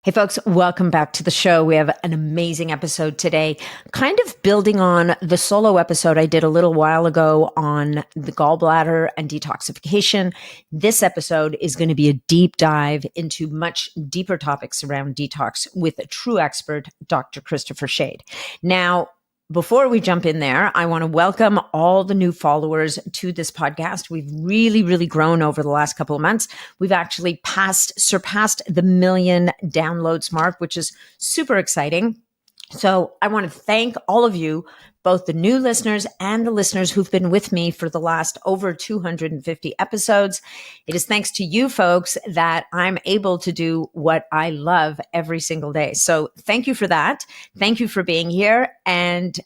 Hey folks, welcome back to the show. We have an amazing episode today, kind of building on the solo episode I did a little while ago on the gallbladder and detoxification. This episode is going to be a deep dive into much deeper topics around detox with a true expert, Dr. Christopher Shade. Now, before we jump in there, I want to welcome all the new followers to this podcast. We've really grown over the last couple of months. We've actually surpassed the 1 million downloads mark, which is super exciting. So I want to thank all of you, both the new listeners and the listeners who've been with me for the last over 250 episodes. It is thanks to you folks that I'm able to do what I love every single day. So thank you for that. Thank you for being here. And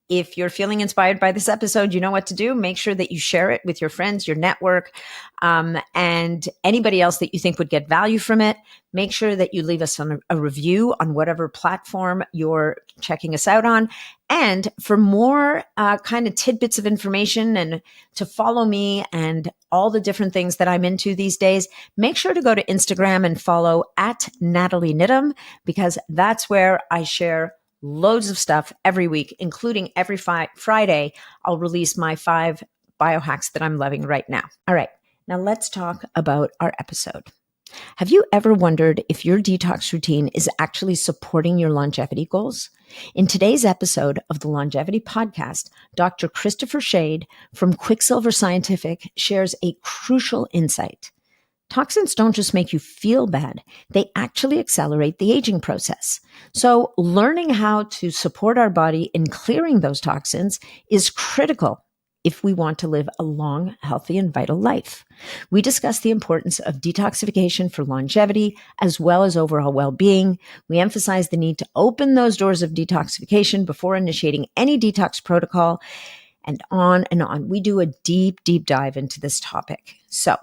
if you're feeling inspired by this episode, you know what to do. Make sure that you share it with your friends, your network, and anybody else that you think would get value from it. Make sure that you leave us a review on whatever platform you're checking us out on. And for more kind of tidbits of information and to follow me and all the different things that I'm into these days, make sure to go to Instagram and follow at Natalie Nidham, because that's where I share loads of stuff every week, including every Friday, I'll release my 5 biohacks that I'm loving right now. All right, now let's talk about our episode. Have you ever wondered if your detox routine is actually supporting your longevity goals? In today's episode of the Longevity Podcast, Dr. Christopher Shade from Quicksilver Scientific shares a crucial insight. Toxins don't just make you feel bad, they actually accelerate the aging process. So learning how to support our body in clearing those toxins is critical if we want to live a long, healthy, and vital life. We discuss the importance of detoxification for longevity as well as overall well-being. We emphasize the need to open those doors of detoxification before initiating any detox protocol, and on and on. We do a deep dive into this topic. So,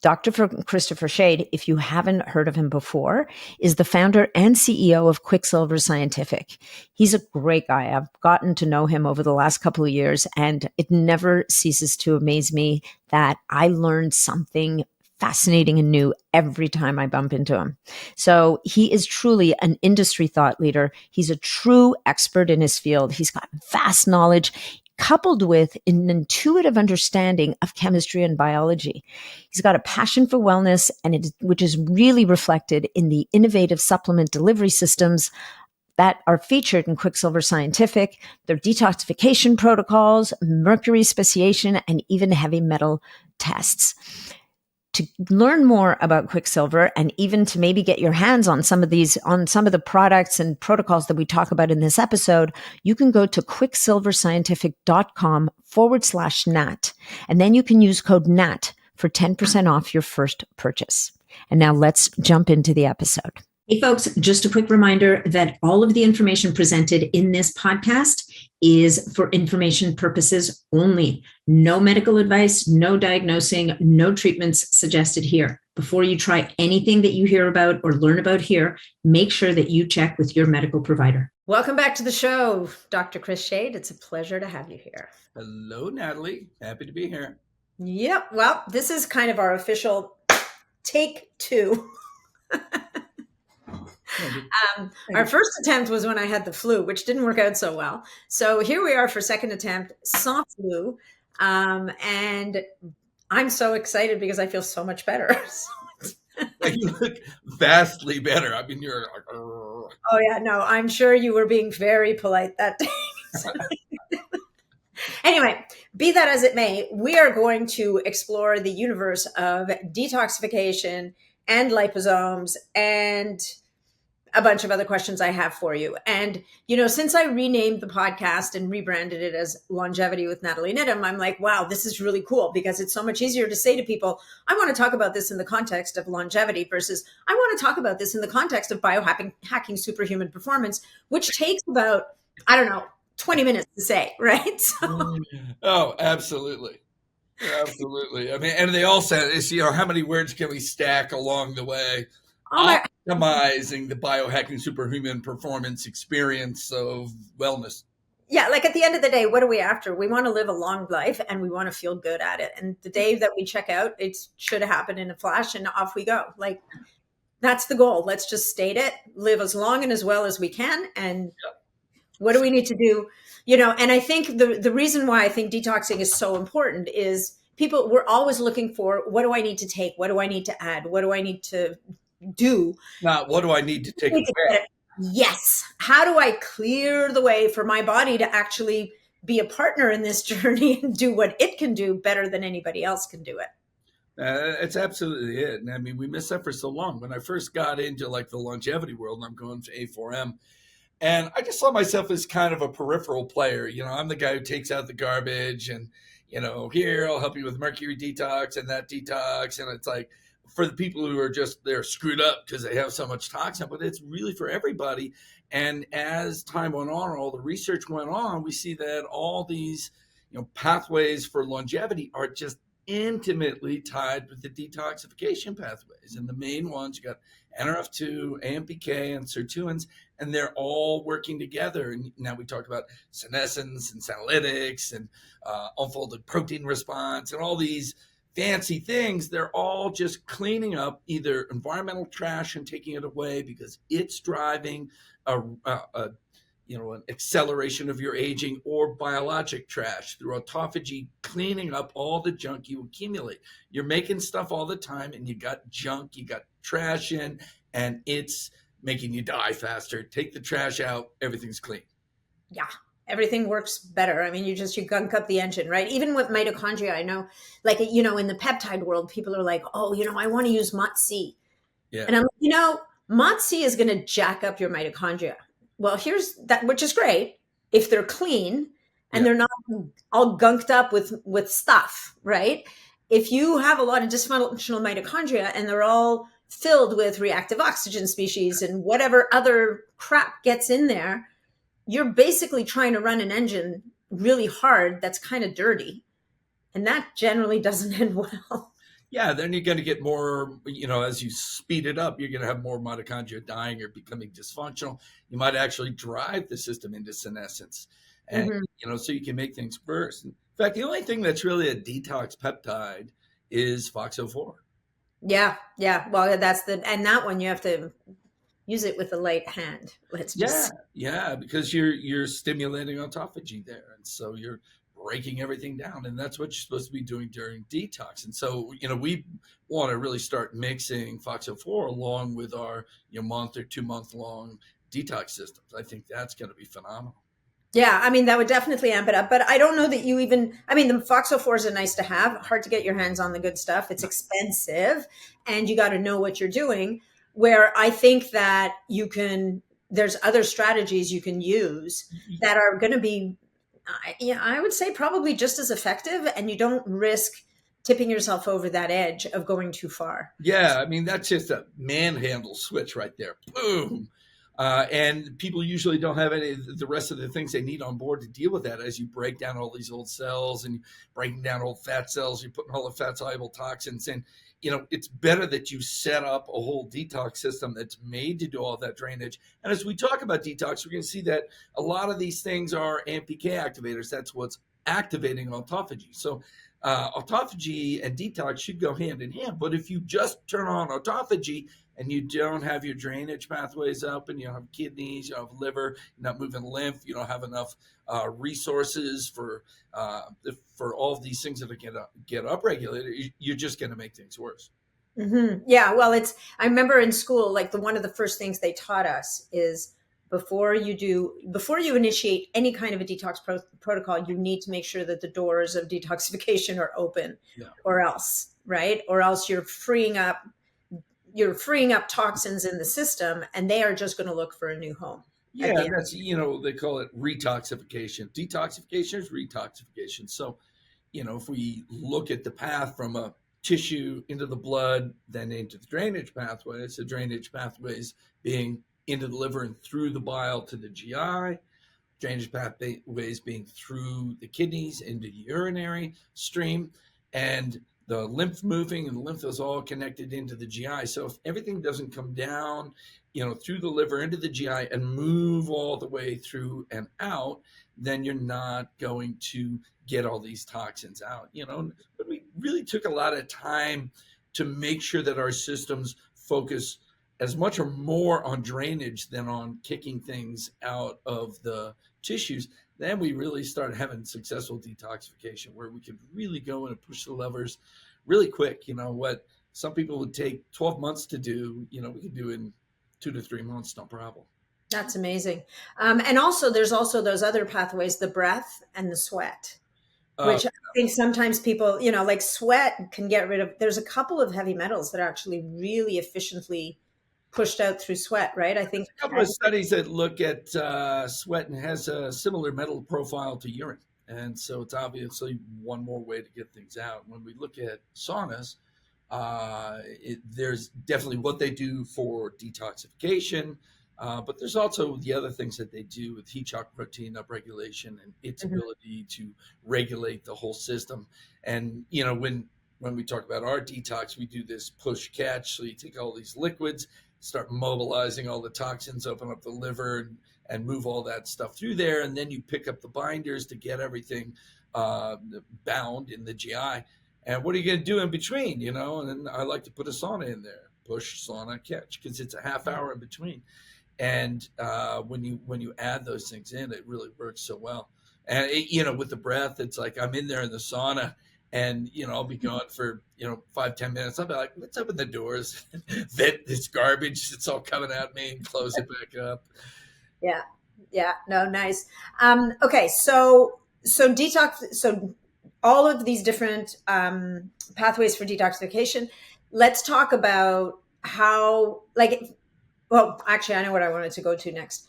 Dr. Christopher Shade, if you haven't heard of him before, is the founder and CEO of Quicksilver Scientific. He's a great guy. I've gotten to know him over the last couple of years, and it never ceases to amaze me that I learned something fascinating and new every time I bump into him. So he is truly an industry thought leader. He's a true expert in his field. He's got vast knowledge, coupled with an intuitive understanding of chemistry and biology. He's got a passion for wellness, which is really reflected in the innovative supplement delivery systems that are featured in Quicksilver Scientific, their detoxification protocols, mercury speciation, and even heavy metal tests. To learn more about Quicksilver and even to maybe get your hands on some of the products and protocols that we talk about in this episode, you can go to quicksilverscientific.com/NAT. And then you can use code NAT for 10% off your first purchase. And now let's jump into the episode. Hey folks, just a quick reminder that all of the information presented in this podcast is for information purposes only. No medical advice, no diagnosing, no treatments suggested here. Before you try anything that you hear about or learn about here, make sure that you check with your medical provider. Welcome back to the show, Dr. Chris Shade. It's a pleasure to have you here. Hello, Natalie. Happy to be here. Yep. Well, this is kind of our official take 2. Our first attempt was when I had the flu, which didn't work out so well. So here we are for second attempt, sans flu. And I'm so excited because I feel so much better. You look vastly better. I mean, you're like, oh yeah, no, I'm sure you were being very polite that day. Anyway, be that as it may, we are going to explore the universe of detoxification and liposomes and a bunch of other questions I have for you. And, since I renamed the podcast and rebranded it as Longevity with Natalie Nidham, I'm like, wow, this is really cool because it's so much easier to say to people, I want to talk about this in the context of longevity versus I want to talk about this in the context of biohacking superhuman performance, which takes about, 20 minutes to say, right? So. Oh, absolutely. Absolutely. I mean, and they all said, how many words can we stack along the way? Optimizing the biohacking superhuman performance experience of wellness. Yeah, like at the end of the day, what are we after? We want to live a long life and we want to feel good at it. And the day that we check out, it should happen in a flash and off we go. Like That's the goal. Let's just state it, live as long and as well as we can. And what do we need to do? And I think the reason why I think detoxing is so important is we're always looking for, what do I need to take? What do I need to add? What do I need to do? Now, what do I need to take away? Yes. How do I clear the way for my body to actually be a partner in this journey and do what it can do better than anybody else can do it? It's absolutely it. And I mean, we missed that for so long. When I first got into like the longevity world, and I'm going to A4M, and I just saw myself as kind of a peripheral player. I'm the guy who takes out the garbage and, here, I'll help you with mercury detox and that detox. And it's like for the people who are just, they're screwed up because they have so much toxin, but it's really for everybody. And as time went on, all the research went on, we see that all these, pathways for longevity are just intimately tied with the detoxification pathways. And the main ones, you got NRF2, AMPK, and sirtuins, and they're all working together. And now we talk about senescence and senolytics and unfolded protein response and all these fancy things. They're all just cleaning up either environmental trash and taking it away because it's driving an acceleration of your aging, or biologic trash through autophagy, cleaning up all the junk you accumulate. You're making stuff all the time and you got junk, you got trash in, and it's making you die faster. Take the trash out, everything's clean. Yeah. Everything works better. I mean, you gunk up the engine, right? Even with mitochondria, I know, like, in the peptide world, people are like, oh, I want to use MOTS-c. Yeah. And I'm like, MOTS-c is going to jack up your mitochondria. Well, here's that, which is great if they're clean and they're not all gunked up with stuff, right? If you have a lot of dysfunctional mitochondria and they're all filled with reactive oxygen species and whatever other crap gets in there, you're basically trying to run an engine really hard that's kind of dirty. And that generally doesn't end well. Yeah, then you're going to get more, as you speed it up, you're going to have more mitochondria dying or becoming dysfunctional. You might actually drive the system into senescence. And, so you can make things worse. In fact, the only thing that's really a detox peptide is FOXO4. Yeah. Well, and that one you have to use it with a light hand. Yeah, because you're stimulating autophagy there. And so you're breaking everything down, and that's what you're supposed to be doing during detox. And so we want to really start mixing FOXO4 along with our month or 2 month long detox systems. I think that's going to be phenomenal. Yeah, I mean, that would definitely amp it up, but I don't know that the FOXO4s are nice to have, hard to get your hands on the good stuff. It's expensive and you got to know what you're doing, where I think that there's other strategies you can use that are going to be, I would say probably just as effective, and you don't risk tipping yourself over that edge of going too far. Yeah, I mean, that's just a manhandle switch right there. Boom. And people usually don't have any of the rest of the things they need on board to deal with that. As you break down all these old cells and breaking down old fat cells, you're putting all the fat soluble toxins in. It's better that you set up a whole detox system that's made to do all that drainage. And as we talk about detox, we're going to see that a lot of these things are AMPK activators. That's what's activating autophagy. So autophagy and detox should go hand in hand. But if you just turn on autophagy and you don't have your drainage pathways up, and you don't have kidneys, you don't have liver, you're not moving lymph, you don't have enough resources for all of these things that get upregulated, you're just going to make things worse. Mm-hmm. Yeah, well, I remember in school, like one of the first things they taught us is before you initiate any kind of a detox protocol, you need to make sure that the doors of detoxification are open, or else you're freeing up toxins in the system, and they are just going to look for a new home. Yeah, that's, they call it retoxification. Detoxification is retoxification. So, if we look at the path from a tissue into the blood, then into the drainage pathways, the drainage pathways being into the liver and through the bile to the GI, drainage pathways being through the kidneys into the urinary stream, and the lymph moving, and the lymph is all connected into the GI. So if everything doesn't come down, through the liver into the GI and move all the way through and out, then you're not going to get all these toxins out. But we really took a lot of time to make sure that our systems focus as much or more on drainage than on kicking things out of the tissues, then we really started having successful detoxification where we could really go in and push the levers really quick. What some people would take 12 months to do, we could do in 2 to 3 months, no problem. That's amazing. And also, there's also those other pathways, the breath and the sweat, which I think sometimes people, like sweat can get rid of. There's a couple of heavy metals that are actually really efficiently pushed out through sweat, right? I think a couple of studies that look at sweat and has a similar metal profile to urine. And so it's obviously one more way to get things out. When we look at saunas, there's definitely what they do for detoxification, but there's also the other things that they do with heat shock protein upregulation and its ability to regulate the whole system. And, when we talk about our detox, we do this push catch. So you take all these liquids, start mobilizing all the toxins, open up the liver and move all that stuff through there. And then you pick up the binders to get everything bound in the GI. And what are you going to do in between, And then I like to put a sauna in there, push, sauna, catch, because it's a half hour in between. And when you add those things in, it really works so well. And, with the breath, it's like I'm in there in the sauna and, I'll be gone for, 5-10 minutes. I'll be like, let's open the doors, vent this garbage that's all coming at me and close it back up. Yeah. Yeah. No, nice. Okay. So detox, so all of these different pathways for detoxification. Let's talk about how, actually, I know what I wanted to go to next.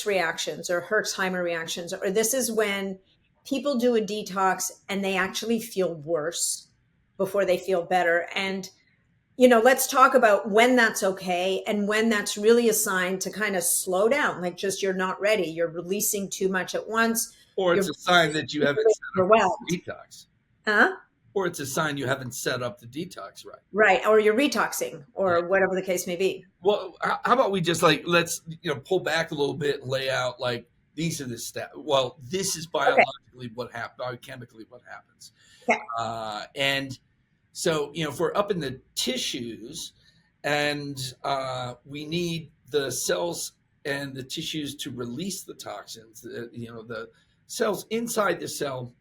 Reactions or Herxheimer reactions, or this is when people do a detox and they actually feel worse before they feel better. And, let's talk about when that's okay and when that's really a sign to kind of slow down, like just you're not ready, you're releasing too much at once. Or it's a sign that you haven't set up the detox. Huh? Or it's a sign you haven't set up the detox right. Right. Or you're retoxing or whatever the case may be. Well, how about we just let's, pull back a little bit and lay out these are the steps. Well, this is biologically what happens, biochemically what happens. Okay. And so, if we're up in the tissues and we need the cells and the tissues to release the toxins, the cells inside the cell,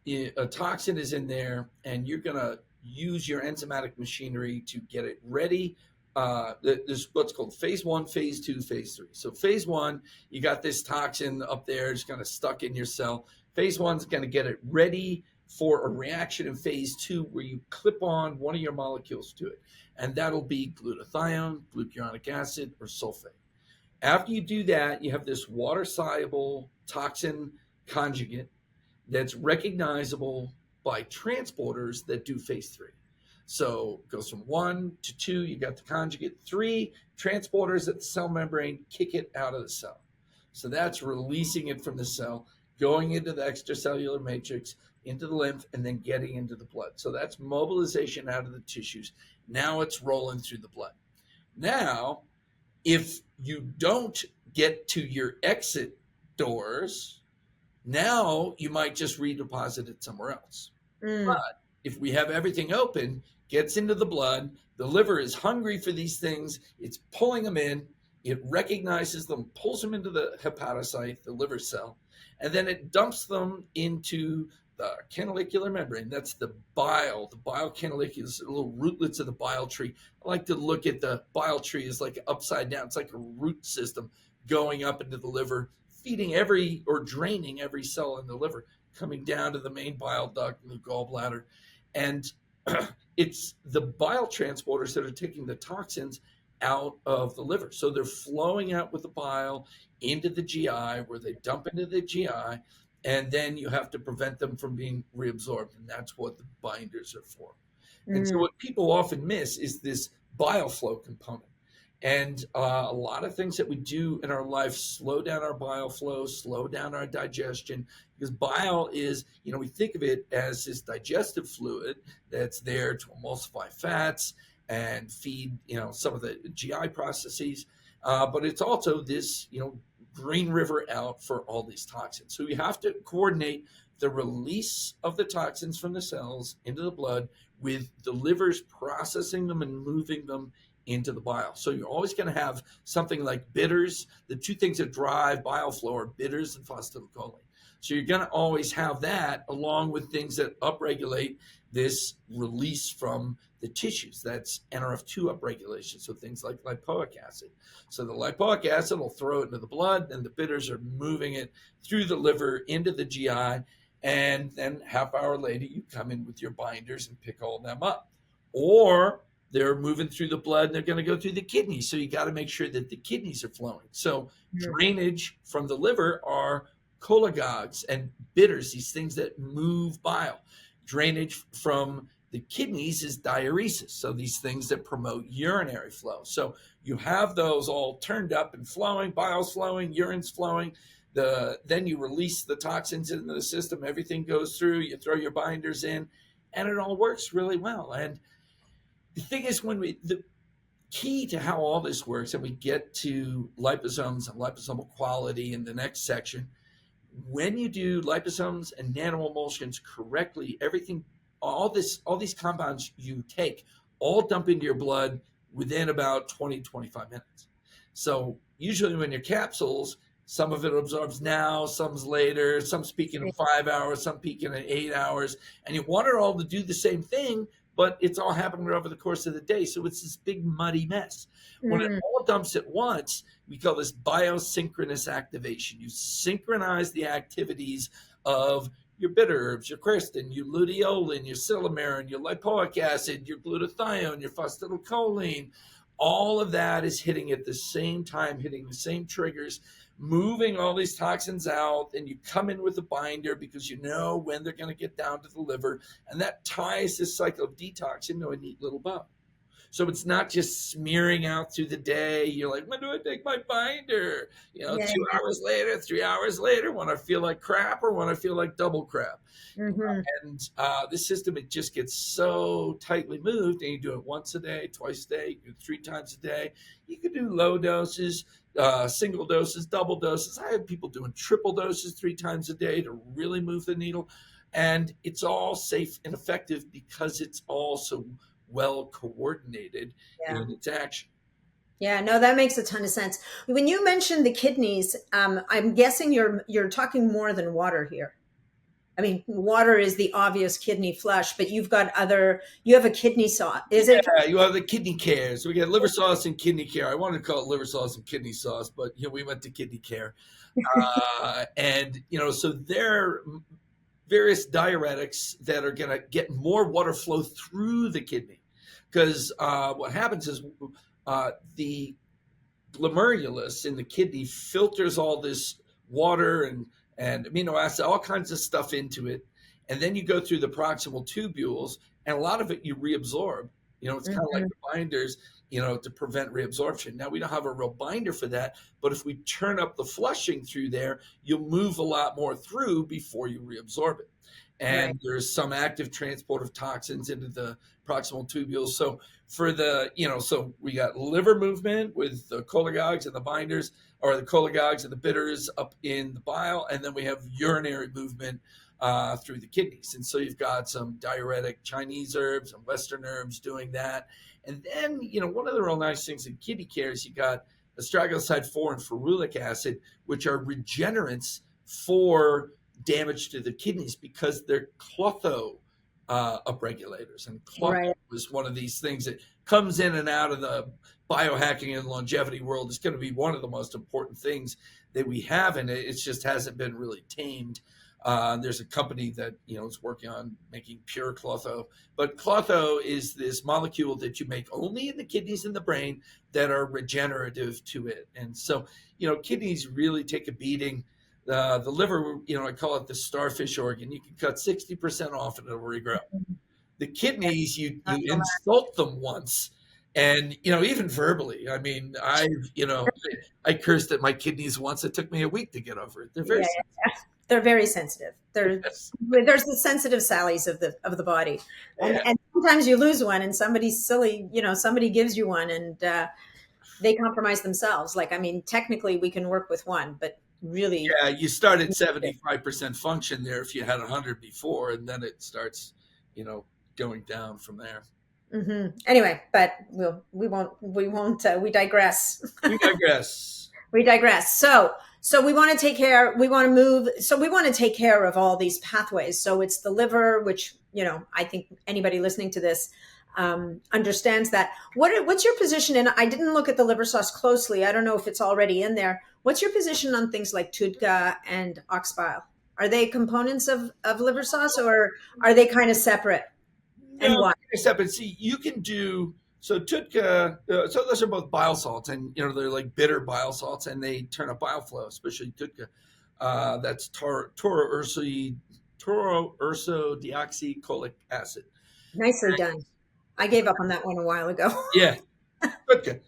a toxin is in there and you're going to use your enzymatic machinery to get it ready. There's what's called phase 1, phase 2, phase 3. So phase 1, you got this toxin up there, it's kind of stuck in your cell. Phase 1 is going to get it ready for a reaction in phase 2 where you clip on one of your molecules to it. And that'll be glutathione, glucuronic acid, or sulfate. After you do that, you have this water-soluble toxin conjugate that's recognizable by transporters that do phase 3. So it goes from 1 to 2, you got the conjugate. 3, transporters at the cell membrane kick it out of the cell. So that's releasing it from the cell, going into the extracellular matrix, into the lymph, and then getting into the blood. So that's mobilization out of the tissues. Now it's rolling through the blood. Now, if you don't get to your exit doors, now you might just redeposit it somewhere else. But if we have everything open, gets into the blood, the liver is hungry for these things, it's pulling them in, it recognizes them, pulls them into the hepatocyte, the liver cell, and then it dumps them into the canalicular membrane. That's the bile. The bile canaliculus, the little rootlets of the bile tree. I like to look at the bile tree as like upside down. It's like a root system going up into the liver, feeding draining every cell in the liver, coming down to the main bile duct and the gallbladder. And it's the bile transporters that are taking the toxins out of the liver. So they're flowing out with the bile into the GI where they dump into the GI, and then you have to prevent them from being reabsorbed. And that's what the binders are for. And so what people often miss is this bile flow component. And a lot of things that we do in our life slow down our bile flow, slow down our digestion, because bile is, we think of it as this digestive fluid that's there to emulsify fats and feed, some of the GI processes. But it's also this, green river out for all these toxins. So you have to coordinate the release of the toxins from the cells into the blood with the liver's processing them and moving them into the bile. So you're always going to have something like bitters. The two things that drive bile flow are bitters and phosphatidylcholine. So you're going to always have that along with things that upregulate this release from the tissues. That's NRF2 upregulation. So things like lipoic acid. So the lipoic acid will throw it into the blood, and the bitters are moving it through the liver into the GI. And then half hour later, you come in with your binders and pick all of them up. Or they're moving through the blood and they're going to go through the kidneys. So you got to make sure that the kidneys are flowing. So drainage from the liver are cholagogues and bitters, these things that move bile. Drainage from the kidneys is diuresis, so these things that promote urinary flow. So you have those all turned up and flowing, bile's flowing, urine's flowing. Then you release the toxins into the system, everything goes through, you throw your binders in, and it all works really well. And the thing is, the key to how all this works, and we get to liposomes and liposomal quality in the next section, when you do liposomes and nanoemulsions correctly, everything, all these compounds you take all dump into your blood within about 20, 25 minutes. So usually when your capsules, some of it absorbs now, some's later, some's peaking in 5 hours, some peaking in 8 hours, and you want it all to do the same thing, but it's all happening over the course of the day. So it's this big muddy mess. When it all dumps at once, we call this biosynchronous activation. You synchronize the activities of your bitter herbs, your quercetin, your luteolin, your silymarin, your lipoic acid, your glutathione, your phosphatidylcholine. All of that is hitting at the same time, hitting the same triggers, moving all these toxins out, and you come in with a binder because you know when they're going to get down to the liver, and that ties this cycle of detox into a neat little bow. So it's not just smearing out through the day. You're like, when do I take my binder? 2 hours later, 3 hours later, when I feel like crap or when I feel like double crap. And this system, it just gets so tightly moved, and you do it once a day, twice a day, you do it 3 times a day. You can do low doses, single doses, double doses. I have people doing triple doses 3 times a day to really move the needle. And it's all safe and effective because it's all so well coordinated in its action. Yeah, no, that makes a ton of sense. When you mentioned the kidneys, I'm guessing you're talking more than water here. I mean, water is the obvious kidney flush, but you have a kidney sauce. Is it? Yeah, you have the kidney care. So we got liver sauce and kidney care. I wanted to call it liver sauce and kidney sauce, but we went to kidney care. And so there are various diuretics that are going to get more water flow through the kidney, because what happens is the glomerulus in the kidney filters all this water and amino acid, all kinds of stuff into it. And then you go through the proximal tubules, and a lot of it you reabsorb. It's kind of like the binders, to prevent reabsorption. Now, we don't have a real binder for that, but if we turn up the flushing through there, you'll move a lot more through before you reabsorb it. And there's some active transport of toxins into the proximal tubules. So for so we got liver movement with the cholagogues and the binders, or the cholagogues and the bitters up in the bile, and then we have urinary movement through the kidneys. And so you've got some diuretic Chinese herbs and Western herbs doing that. And then, one of the real nice things in kidney care is you got astragaloside 4 and ferulic acid, which are regenerants for damage to the kidneys because they're clotho upregulators. And clotho is one of these things that comes in and out of the biohacking and longevity world. It's going to be one of the most important things that we have, and it just hasn't been really tamed. There's a company that is working on making pure clotho, but clotho is this molecule that you make only in the kidneys and the brain that are regenerative to it. And so kidneys really take a beating. The liver, I call it the starfish organ. You can cut 60% off and it'll regrow. The kidneys, you insult them once, and even verbally. I mean, I cursed at my kidneys once. It took me a week to get over it. They're very sensitive. They're very sensitive. There's the sensitive Sallies of the body, and sometimes you lose one, and somebody's silly. Somebody gives you one, and they compromise themselves. Technically, we can work with one, but really, you start at 75% function there if you had 100 before, and then it starts, going down from there. Anyway, but we digress. We digress. We digress. So we want to take care, we want to move, so we want to take care of all these pathways. So it's the liver, which, I think anybody listening to this understands that. What's your position? And I didn't look at the liver sauce closely. I don't know if it's already in there. What's your position on things like TUDCA and ox bile? Are they components of liver sauce, or are they kind of separate? And No, why? separate. See, you can do so. TUDCA. So those are both bile salts, and they're like bitter bile salts, and they turn up bile flow, especially TUDCA. That's tauroursodeoxycholic acid. Nicely done. I gave up on that one a while ago. Yeah, TUDCA.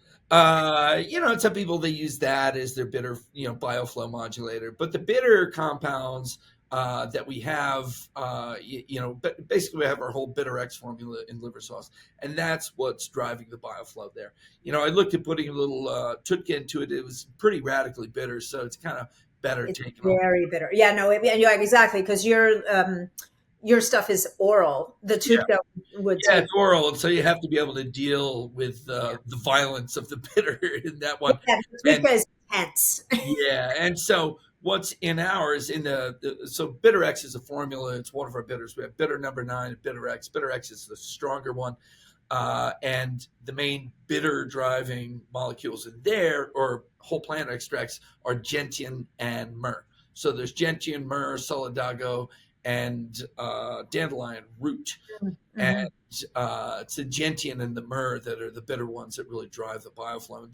Some people, they use that as their bitter, bile flow modulator. But the bitter compounds that we have, but basically we have our whole bitter X formula in liver sauce, and that's what's driving the bile flow there. I looked at putting a little TUDCA into it. It was pretty radically bitter, so it's kind of better taken off. Very bitter. Yeah, no, exactly, because your stuff is oral. The TUDCA would take. It's oral, and so you have to be able to deal with the violence of the bitter in that one. Yeah, TUDCA is intense. Yeah, and so what's in ours so bitter X is a formula. It's one of our bitters. We have bitter number 9 and bitter X. Bitter X is the stronger one, and the main bitter driving molecules in there, or whole plant extracts, are gentian and myrrh. So there's gentian, myrrh, solidago, and dandelion root. And it's the gentian and the myrrh that are the bitter ones that really drive the bioflow.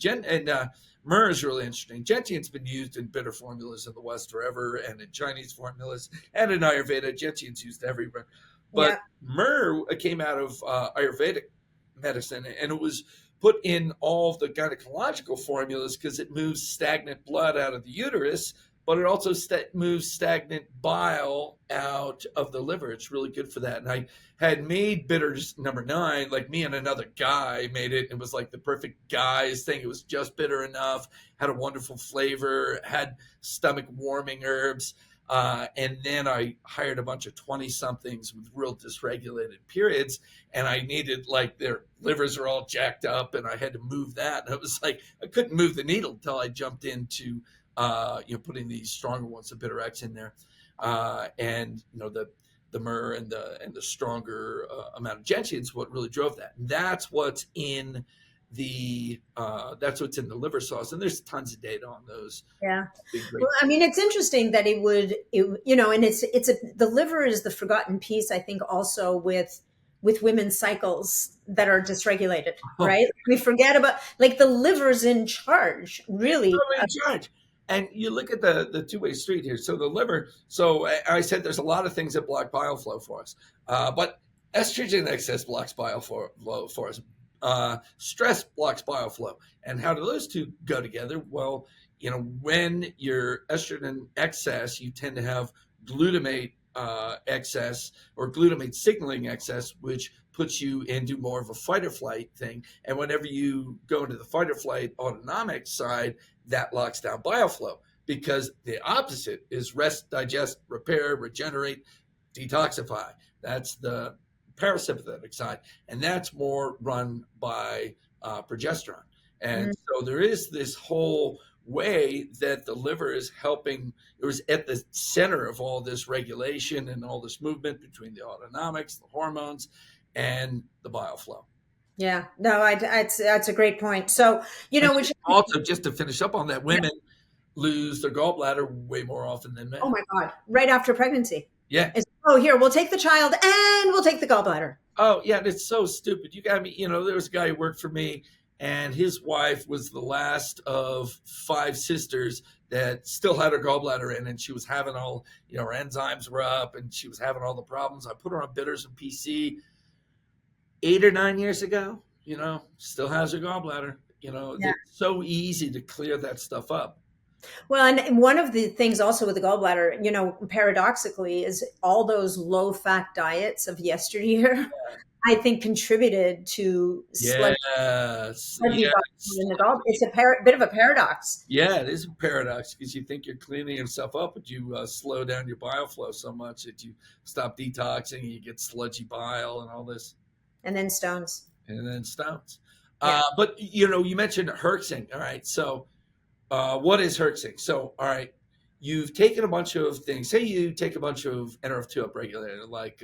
Myrrh is really interesting. Gentian's been used in bitter formulas in the West forever, and in Chinese formulas, and in Ayurveda. Gentian's used everywhere. But myrrh came out of Ayurvedic medicine, and it was put in all of the gynecological formulas because it moves stagnant blood out of the uterus, but it also moves stagnant bile out of the liver. It's really good for that. And I had made bitters number 9, like me and another guy made it. It was like the perfect guy's thing. It was just bitter enough, had a wonderful flavor, had stomach warming herbs. And then I hired a bunch of 20-somethings with real dysregulated periods, and I needed, like, their livers are all jacked up, and I had to move that. And it was like, I couldn't move the needle until I jumped into putting these stronger ones, the bitter X, in there, and the myrrh and the stronger amount of gentian is what really drove that. And that's what's in the liver sauce, and there's tons of data on those. Yeah, well, I mean, it's interesting that and the liver is the forgotten piece, I think, also with women's cycles that are dysregulated, right? We forget about, like, the liver's in charge, really. In charge. And you look at the two-way street here. So the liver, so I said there's a lot of things that block bile flow for us. But estrogen excess blocks bile flow for us. Stress blocks bile flow. And how do those two go together? Well, when you're estrogen excess, you tend to have glutamate excess, or glutamate signaling excess, which puts you into more of a fight or flight thing. And whenever you go into the fight or flight autonomic side, that locks down bile flow, because the opposite is rest, digest, repair, regenerate, detoxify. That's the parasympathetic side, and that's more run by progesterone. And so there is this whole way that the liver is helping. It was at the center of all this regulation and all this movement between the autonomics, the hormones, and the bile flow. Yeah, no, that's a great point. So, which also, just to finish up on that, women lose their gallbladder way more often than men. Oh my God! Right after pregnancy. Yeah. Here, we'll take the child and we'll take the gallbladder. Oh yeah, it's so stupid. You got me. There was a guy who worked for me, and his wife was the last of 5 sisters that still had her gallbladder in, and she was having all, her enzymes were up, and she was having all the problems. I put her on bitters and PC 8 or 9 years ago. Still has her gallbladder. It's so easy to clear that stuff up. Well, and one of the things also with the gallbladder, paradoxically, is all those low-fat diets of yesteryear, I think, contributed to sludgy in the gallbladder. It's a bit of a paradox. Yeah, it is a paradox, because you think you're cleaning yourself up, but you slow down your bile flow so much that you stop detoxing and you get sludgy bile and all this. And then stones. and then stones. Yeah. But you mentioned herxing. All right, so what is herxing? So, all right, you've taken a bunch of things. Say you take a bunch of NRF2 upregulator like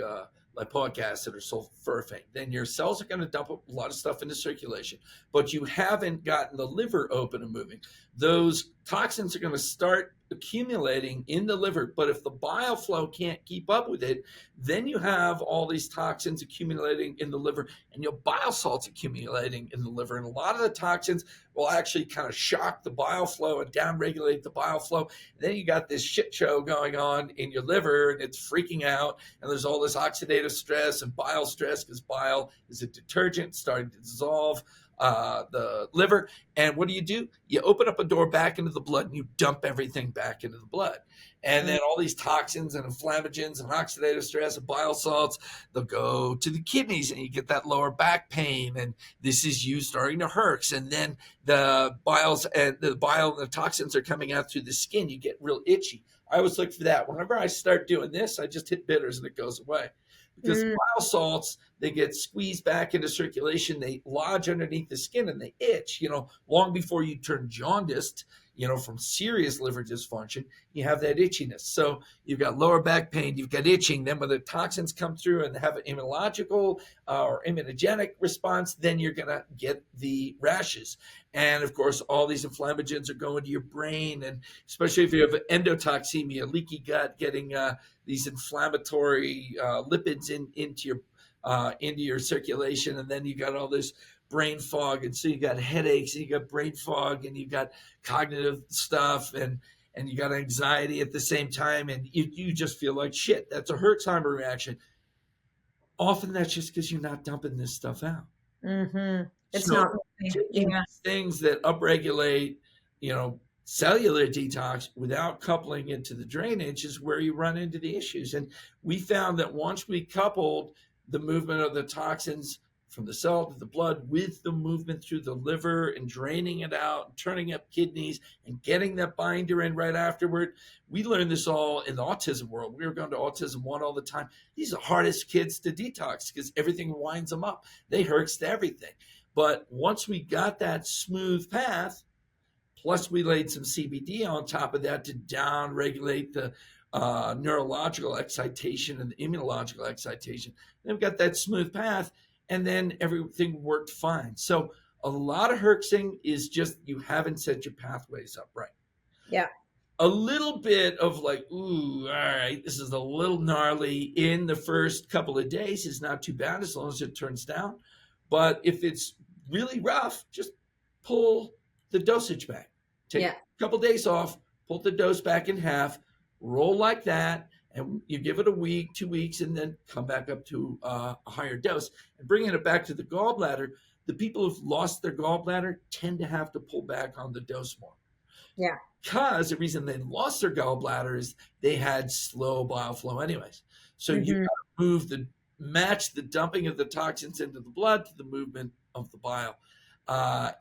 lipoic acid or sulforaphane, then your cells are going to dump a lot of stuff into circulation, but you haven't gotten the liver open and moving. Those toxins are going to start accumulating in the liver, but if the bile flow can't keep up with it, then you have all these toxins accumulating in the liver and your bile salts accumulating in the liver. And a lot of the toxins will actually kind of shock the bile flow and downregulate the bile flow. And then you got this shit show going on in your liver and it's freaking out. And there's all this oxidative stress and bile stress because bile is a detergent starting to dissolve the liver. And what do? You open up a door back into the blood and you dump everything back into the blood. And then all these toxins and inflammagens and oxidative stress and bile salts, they'll go to the kidneys and you get that lower back pain. And this is you starting to herx. And then the bile and the toxins are coming out through the skin. You get real itchy. I always look for that. Whenever I start doing this, I just hit bitters and it goes away. Because bile salts, they get squeezed back into circulation, they lodge underneath the skin and they itch, long before you turn jaundiced, from serious liver dysfunction, you have that itchiness. So you've got lower back pain, you've got itching. Then when the toxins come through and have an immunological or immunogenic response, then you're going to get the rashes. And of course, all these inflammagens are going to your brain. And especially if you have endotoxemia, leaky gut, getting these inflammatory lipids into your circulation. And then you got all this brain fog, and so you got headaches and you got brain fog and you got cognitive stuff and you got anxiety at the same time, and you just feel like shit. That's a Herxheimer reaction. Often that's just because you're not dumping this stuff out. It's so not things that upregulate cellular detox without coupling into the drainage is where you run into the issues. And we found that once we coupled the movement of the toxins from the cell to the blood with the movement through the liver and draining it out and turning up kidneys and getting that binder in right afterward. We learned this all in the autism world. We were going to Autism 1 all the time. These are the hardest kids to detox because everything winds them up. They herx to everything. But once we got that smooth path, plus we laid some CBD on top of that to down regulate the neurological excitation and the immunological excitation, then we've got that smooth path. And then everything worked fine. So a lot of herxing is just you haven't set your pathways up right. Yeah. A little bit of like, ooh, all right, this is a little gnarly in the first couple of days is not too bad as long as it turns down. But if it's really rough, just pull the dosage back. Take a couple of days off, pull the dose back in half, roll like that. And you give it a week, 2 weeks, and then come back up to a higher dose. And bringing it back to the gallbladder, the people who've lost their gallbladder tend to have to pull back on the dose more. Yeah. Because the reason they lost their gallbladder is they had slow bile flow anyways. So you got to match the dumping of the toxins into the blood to the movement of the bile.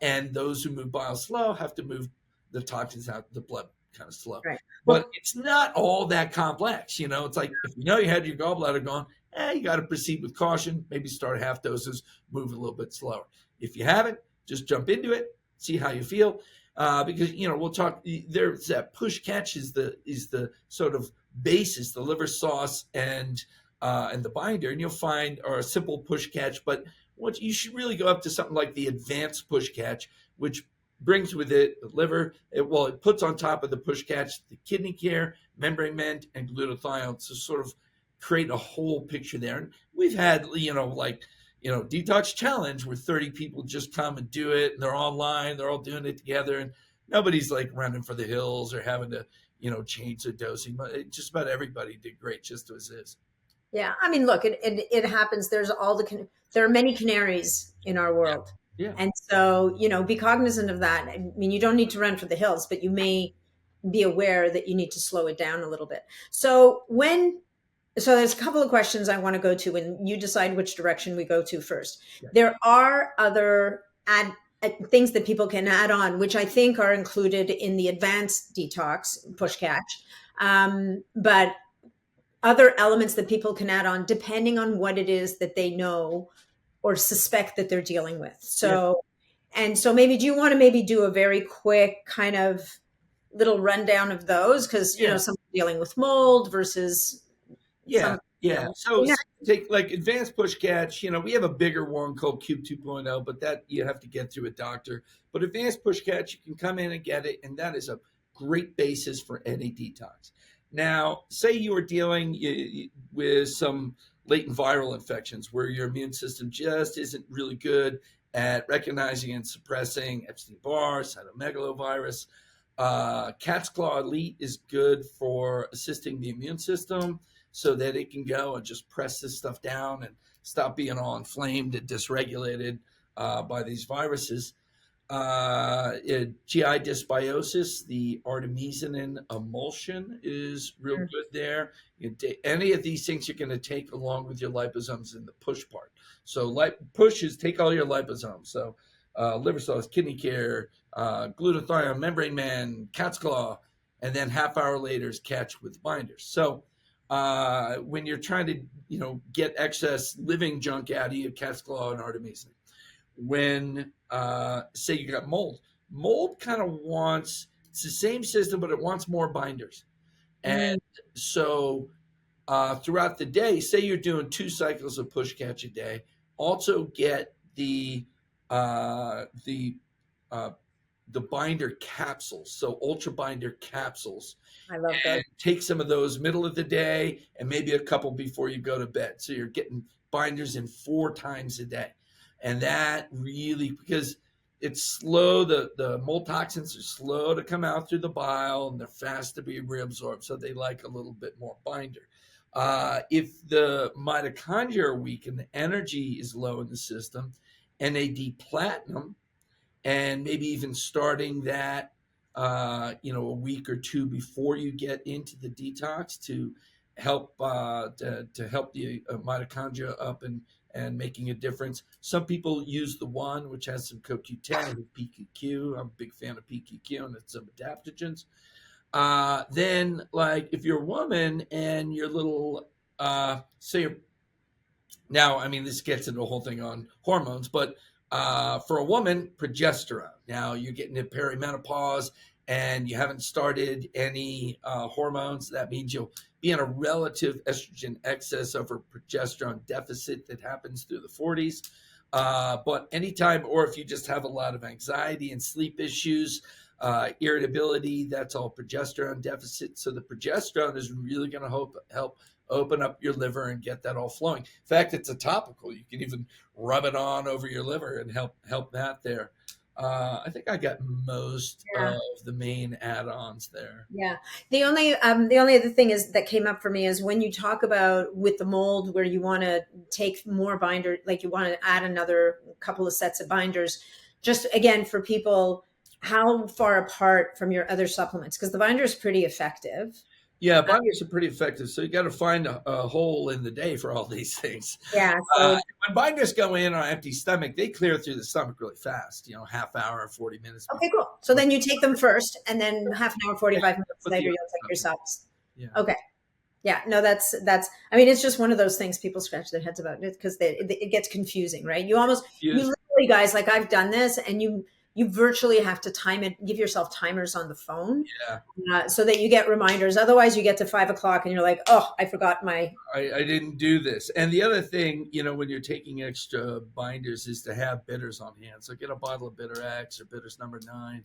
And those who move bile slow have to move the toxins out of the blood kind of slow. Right. But it's not all that complex. It's like if you had your gallbladder gone, you got to proceed with caution, maybe start half doses, move a little bit slower. If you haven't, just jump into it, see how you feel. Because we'll talk. There's that push catch is the sort of basis, the liver sauce and the binder, and you'll find or a simple push catch. But what you should really go up to something like the advanced push catch, which brings with it the liver. It puts on top of the push catch the kidney care, membrane mend, and glutathione to sort of create a whole picture there. And we've had detox challenge where 30 people just come and do it, and they're online, they're all doing it together, and nobody's like running for the hills or having to change their dosing. But just about everybody did great just as is. Yeah, I mean, look, it happens. There are many canaries in our world. Yeah. And so, be cognizant of that. I mean, you don't need to run for the hills, but you may be aware that you need to slow it down a little bit. So there's a couple of questions I want to go to, and you decide which direction we go to first. Yeah. There are other things that people can add on, which I think are included in the advanced detox push catch. But other elements that people can add on, depending on what it is that they know or suspect that they're dealing with. So, and so maybe, do you want to maybe do a very quick kind of little rundown of those? Because, you know, some dealing with mold versus Yeah, some, you yeah. know, So take like advanced push catch, we have a bigger one called Cube 2.0, but that you have to get through a doctor. But advanced push catch, you can come in and get it, and that is a great basis for any detox. Now, say you are dealing with some latent viral infections where your immune system just isn't really good at recognizing and suppressing Epstein-Barr, cytomegalovirus. Cat's Claw Elite is good for assisting the immune system so that it can go and just press this stuff down and stop being all inflamed and dysregulated by these viruses. GI dysbiosis, the artemisinin emulsion is real good there. Any of these things you're going to take along with your liposomes in the push part. So push is take all your liposomes. So liver cells, kidney care, glutathione, membrane man, cat's claw, and then half hour later is catch with binders. So when you're trying to, get excess living junk out of you, cat's claw and artemisinin. When say you got mold kind of wants, it's the same system, but it wants more binders. And so throughout the day, say you're doing 2 cycles of push catch a day, also get the binder capsules, so ultra binder capsules. I love that. Take some of those middle of the day and maybe a couple before you go to bed. So you're getting binders in 4 times a day. And that really, because it's slow, the mold toxins are slow to come out through the bile and they're fast to be reabsorbed. So they like a little bit more binder. If the mitochondria are weak and the energy is low in the system, NAD platinum, and maybe even starting that, a week or 2 before you get into the detox to help to help the mitochondria up and making a difference. Some people use the one which has some CoQ10 with PQQ. I'm a big fan of PQQ and it's some adaptogens. Then, like if you're a woman and you're little, say you're now, I mean, this gets into a whole thing on hormones, but for a woman, progesterone. Now you're getting to perimenopause and you haven't started any hormones. That means you'll be in a relative estrogen excess over progesterone deficit that happens through the 40s. But anytime, or if you just have a lot of anxiety and sleep issues, irritability, that's all progesterone deficit. So the progesterone is really going to help open up your liver and get that all flowing. In fact, it's a topical. You can even rub it on over your liver and help that there. I think I got most of the main add-ons there. Yeah. The only other thing is that came up for me is when you talk about with the mold where you want to take more binder, like you want to add another couple of sets of binders, just again for people, how far apart from your other supplements? Because the binder is pretty effective. Yeah, binders are pretty effective. So you got to find a hole in the day for all these things. Yeah. So when binders go in on an empty stomach, they clear through the stomach really fast, half hour, 40 minutes. Okay, cool. So then you take them first and then half an hour, 45 minutes later, you'll take your subs. Yeah. Okay. Yeah, no, that's, I mean, it's just one of those things people scratch their heads about it because it gets confusing, right? You literally guys, like I've done this and you virtually have to time it, give yourself timers on the phone so that you get reminders. Otherwise you get to 5 o'clock and you're like, oh, I forgot I didn't do this. And the other thing, when you're taking extra binders is to have bitters on hand. So get a bottle of bitter X or bitters number 9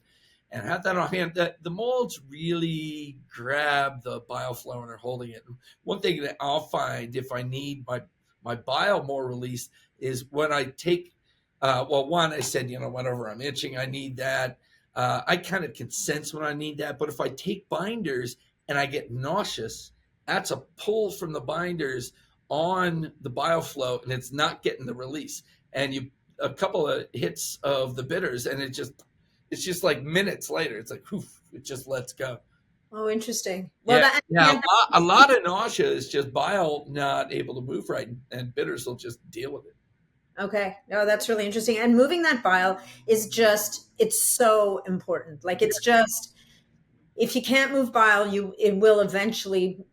and have that on hand. The molds really grab the bile flow and are holding it. And one thing that I'll find if I need my bile more released is when I take one, I said, whenever I'm itching, I need that. I kind of can sense when I need that. But if I take binders and I get nauseous, that's a pull from the binders on the bile flow, and it's not getting the release. And a couple of hits of the bitters, and it's just like minutes later, it's like, poof, it just lets go. Oh, interesting. Well, a lot of nausea is just bile not able to move right, and bitters will just deal with it. Okay. No, that's really interesting. And moving that bile is it's so important. Like it's just, if you can't move bile, it will eventually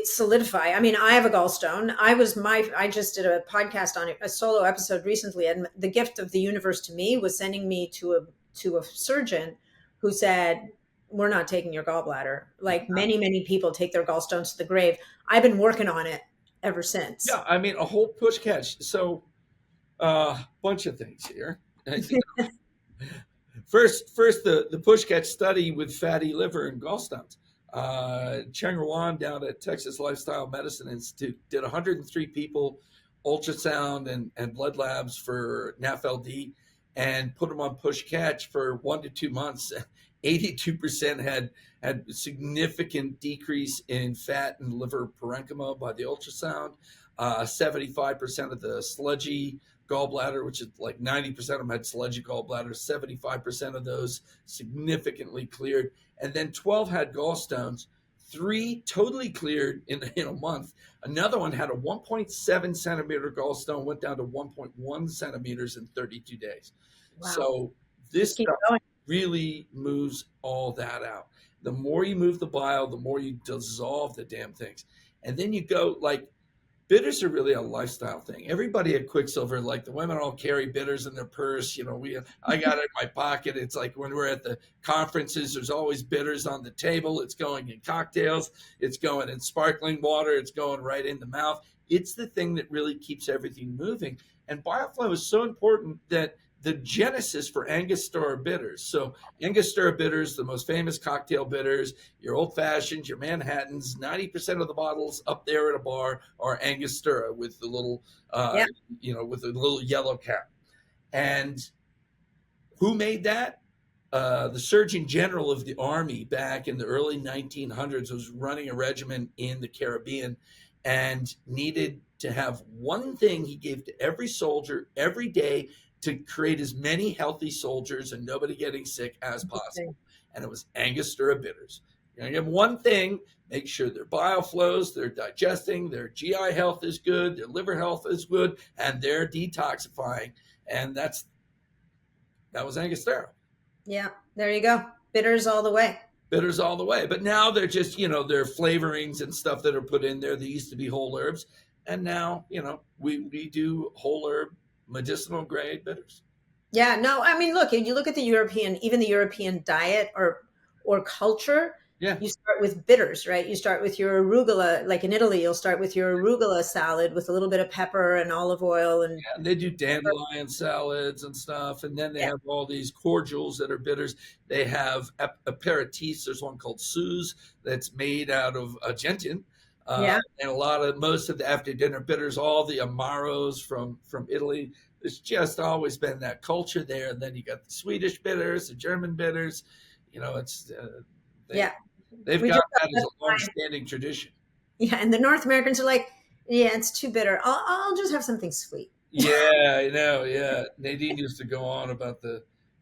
solidify. I mean, I have a gallstone. I just did a podcast on it, a solo episode recently, and the gift of the universe to me was sending me to a surgeon who said, "We're not taking your gallbladder." Like many people take their gallstones to the grave. I've been working on it ever since. Yeah, I mean, a whole push catch. So, bunch of things here. First, the push catch study with fatty liver and gallstones. Cheng Ruan down at Texas Lifestyle Medicine Institute did 103 people, ultrasound and blood labs for NAFLD, and put them on push catch for 1 to 2 months. 82% had significant decrease in fat and liver parenchyma by the ultrasound. 75% of the sludgy gallbladder, which is like 90% of them had sludgy gallbladder, 75% of those significantly cleared. And then 12 had gallstones, 3 totally cleared in a month. Another one had a 1.7 centimeter gallstone, went down to 1.1 centimeters in 32 days. Wow. So this stuff really moves all that out. The more you move the bile, the more you dissolve the damn things. And then you go like, bitters are really a lifestyle thing. Everybody at Quicksilver, like the women all carry bitters in their purse. You know, I got it in my pocket. It's like when we're at the conferences, there's always bitters on the table. It's going in cocktails. It's going in sparkling water. It's going right in the mouth. It's the thing that really keeps everything moving. And bioflow is so important that the genesis for Angostura bitters. So Angostura bitters, the most famous cocktail bitters, your old fashions, your Manhattans, 90% of the bottles up there at a bar are Angostura with the little, with a little yellow cap. And who made that? The Surgeon General of the Army back in the early 1900s was running a regiment in the Caribbean and needed to have one thing he gave to every soldier every day to create as many healthy soldiers and nobody getting sick as possible. And it was Angostura bitters. You're going to give them one thing, make sure their bile flows, they're digesting, their GI health is good, their liver health is good, and they're detoxifying. And that was Angostura. Yeah, there you go. Bitters all the way. Bitters all the way. But now they're just, they're flavorings and stuff that are put in there. They used to be whole herbs. And now, we do whole herb medicinal grade bitters. Yeah, no, I mean, look, if you look at the European diet or culture, you start with bitters, right? You start with your arugula, like in Italy, you'll start with your arugula salad with a little bit of pepper and olive oil. And they do dandelion salads and stuff. And then they have all these cordials that are bitters. They have aperitifs. There's one called Suze that's made out of gentian. And most of the after dinner bitters, all the amaros from Italy. There's just always been that culture there. And then you got the Swedish bitters, the German bitters. They've got that as a long-standing tradition. Yeah, and the North Americans are like, yeah, it's too bitter. I'll just have something sweet. Yeah, I know. Yeah, Nadine used to go on about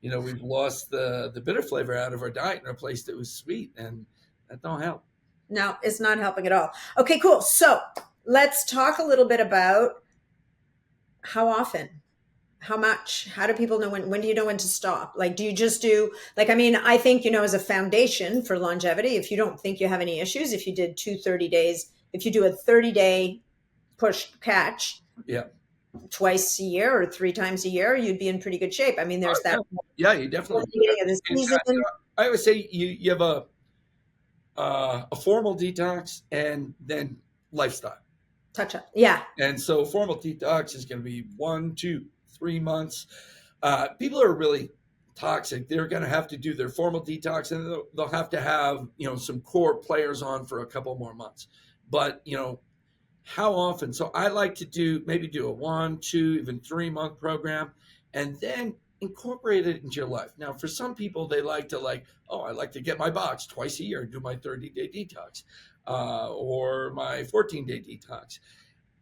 we've lost the bitter flavor out of our diet and replaced it with sweet, and that don't help. No, it's not helping at all. Okay, cool. So let's talk a little bit about how often, how much, how do people know when do you know when to stop? Like, do you just do, like, I mean, I think, as a foundation for longevity, if you don't think you have any issues, if you did 30 days, if you do a 30-day push catch twice a year or 3 times a year, you'd be in pretty good shape. I mean, there's that. Yeah, you definitely. I would say you have a formal detox and then lifestyle touch up. Yeah. And so formal detox is going to be 1, 2, 3 months. People are really toxic. They're going to have to do their formal detox and they'll have to have, some core players on for a couple more months. But, how often? So I like to do a 1, 2, even 3 month program and then incorporate it into your life. Now, for some people, they like to I like to get my box twice a year and do my 30-day detox or my 14-day detox.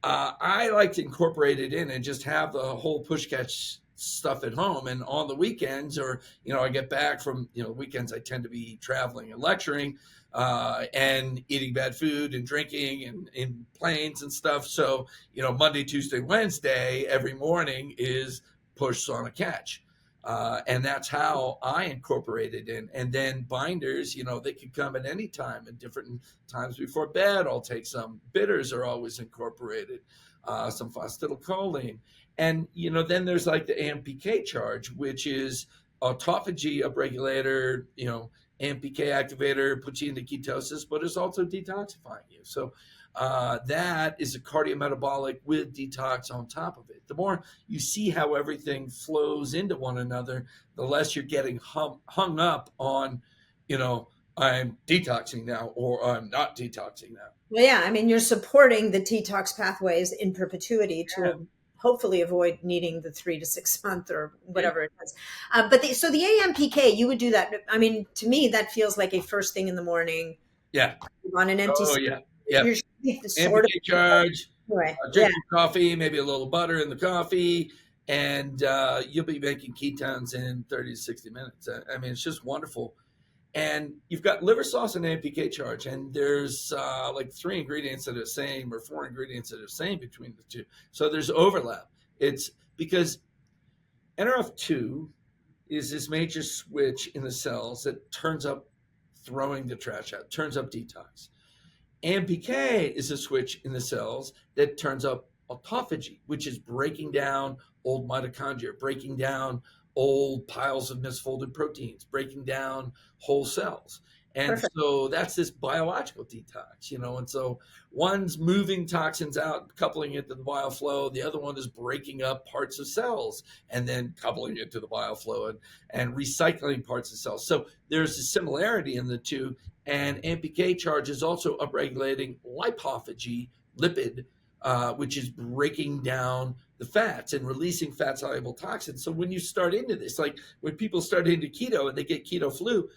I like to incorporate it in and just have the whole push catch stuff at home. And on the weekends or, I get back from, weekends, I tend to be traveling and lecturing and eating bad food and drinking and in planes and stuff. So, Monday, Tuesday, Wednesday, every morning is push sauna catch. And that's how I incorporate it in. And then binders, they could come at any time at different times before bed. I'll take some. Bitters are always incorporated, some phosphatidylcholine. And, then there's like the AMPK charge, which is autophagy upregulator, AMPK activator, puts you into ketosis, but it's also detoxifying you. So that is a cardiometabolic with detox on top of it. The more you see how everything flows into one another, the less you're getting hung up on, I'm detoxing now or I'm not detoxing now. Well, yeah, I mean, you're supporting the detox pathways in perpetuity to hopefully avoid needing the 3 to 6 month or whatever it is. So the AMPK, you would do that. I mean, to me, that feels like a first thing in the morning. Yeah. On an empty. Oh, yeah. Yeah. AMPK charge. Right. Drink your coffee, maybe a little butter in the coffee, and you'll be making ketones in 30 to 60 minutes. I mean, it's just wonderful. And you've got liver sauce and AMPK charge, and there's like 3 ingredients that are the same or 4 ingredients that are the same between the two. So there's overlap. It's because NRF2 is this major switch in the cells that turns up throwing the trash out, turns up detox. AMPK is a switch in the cells that turns up autophagy, which is breaking down old mitochondria, breaking down old piles of misfolded proteins, breaking down whole cells. And Perfect. So that's this biological detox, and so one's moving toxins out, coupling it to the bile flow. The other one is breaking up parts of cells and then coupling it to the bile flow and recycling parts of cells. So there's a similarity in the two. And AMPK charge is also upregulating lipophagy, lipid, which is breaking down the fats and releasing fat-soluble toxins. So when you start into this, like when people start into keto and they get keto flu,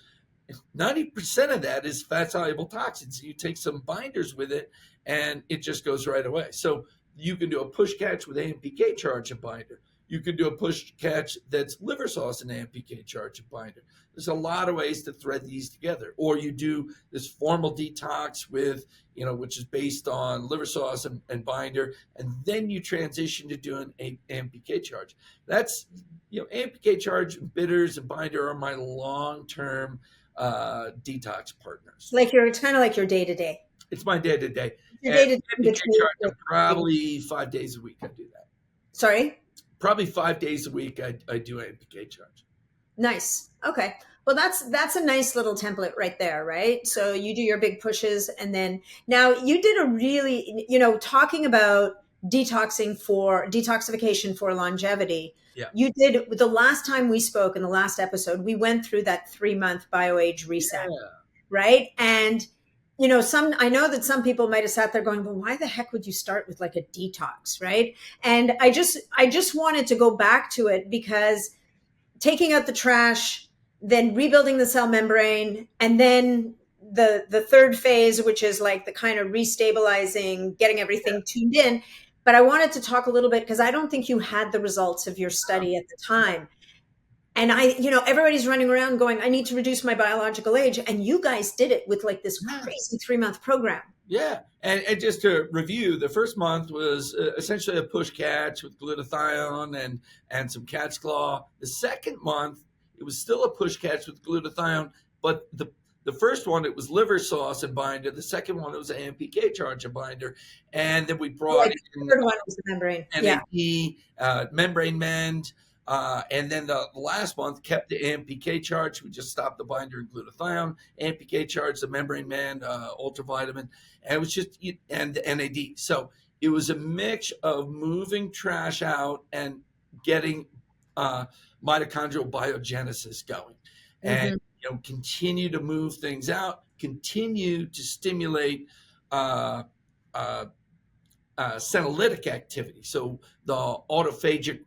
90% of that is fat-soluble toxins. You take some binders with it, and it just goes right away. So you can do a push catch with AMPK charge and binder. You can do a push catch that's liver sauce and AMPK charge and binder. There's a lot of ways to thread these together. Or you do this formal detox with, which is based on liver sauce and binder, and then you transition to doing a AMPK charge. That's, AMPK charge, bitters, and binder are my long-term detox partners. It's kind of like your day-to-day. It's my day-to-day. Your day-to-day AMPK charge, probably 5 days a week I do that. Sorry? Probably 5 days a week I do AMPK charge. Nice. Okay. Well, that's a nice little template right there, right? So you do your big pushes, and then now you did a really, talking about detoxification for longevity. Yeah. You did, the last time we spoke in the last episode, we went through that 3-month bioage reset, right? And I know that some people might have sat there going, well, why the heck would you start with like a detox, right? And I just wanted to go back to it because taking out the trash, then rebuilding the cell membrane, and then the third phase, which is like the kind of restabilizing, getting everything tuned in. But I wanted to talk a little bit because I don't think you had the results of your study at the time. And everybody's running around going, I need to reduce my biological age. And you guys did it with like this crazy 3-month program. Yeah. And just to review, the first month was essentially a push catch with glutathione and some cat's claw. The second month, it was still a push catch with glutathione, but the first one, it was liver sauce and binder. The second one, it was AMPK charge and binder. And then we brought in the third one was the membrane. NAD, membrane mend. And then the last month kept the AMPK charge. We just stopped the binder and glutathione. AMPK charge, the membrane mend, ultravitamin. And it was just, and the NAD. So it was a mix of moving trash out and getting mitochondrial biogenesis going. And continue to move things out, continue to stimulate senolytic activity. So the autophagic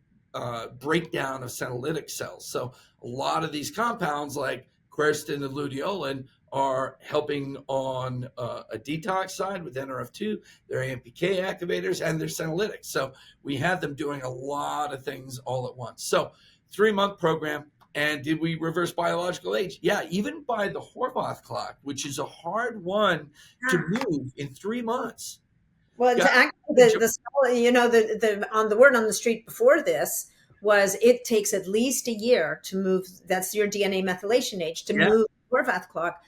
breakdown of senolytic cells. So a lot of these compounds like quercetin and luteolin are helping on a detox side with NRF2, they're AMPK activators, and they're senolytics. So we had them doing a lot of things all at once. So 3-month program. And did we reverse biological age? Yeah, even by the Horvath clock, which is a hard one to move in 3 months. Well, actually, the word on the street before this was it takes at least a year to move. That's your DNA methylation age to move the Horvath clock.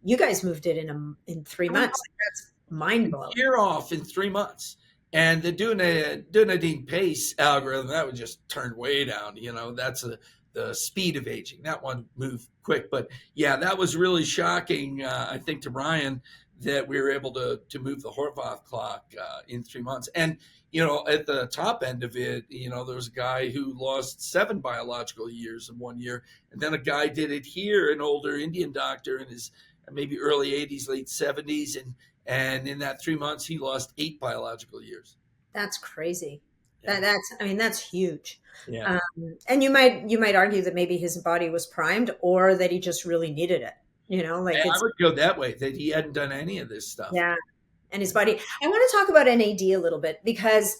You guys moved it in 3 months. That's mind blowing. Year off in 3 months. And the Dunedin pace algorithm, that would just turn way down. That's the speed of aging. That one moved quick. But yeah, that was really shocking, I think, to Ryan, that we were able to move the Horvath clock in 3 months. And, at the top end of it, there was a guy who lost 7 biological years in 1 year. And then a guy did it here, an older Indian doctor in his maybe early 80s, late 70s. And in that 3 months, he lost 8 biological years. That's crazy. Yeah. That's huge. Yeah. And you might argue that maybe his body was primed, or that he just really needed it. I would go that way, that he hadn't done any of this stuff. Yeah. And his body. I want to talk about NAD a little bit, because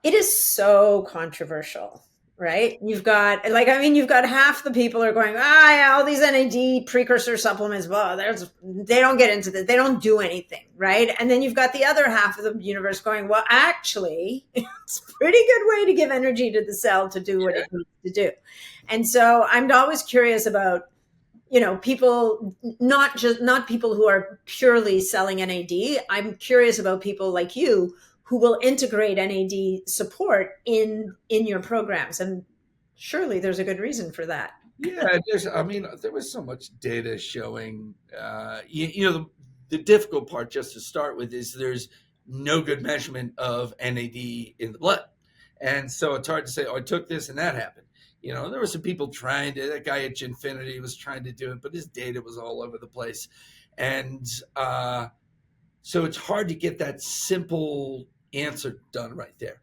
it is so controversial, right? You've got half the people are going, all these NAD precursor supplements, they don't get into this. They don't do anything, right? And then you've got the other half of the universe going, well, actually, it's a pretty good way to give energy to the cell to do what it needs to do. And so I'm always curious about, people, not people who are purely selling NAD. I'm curious about people like you who will integrate NAD support in your programs. And surely there's a good reason for that. Yeah, there was so much data showing, the difficult part, just to start with, is there's no good measurement of NAD in the blood. And so it's hard to say, I took this and that happened. There were some people that guy at Ginfinity was trying to do it, but his data was all over the place. And so it's hard to get that simple answer done right there.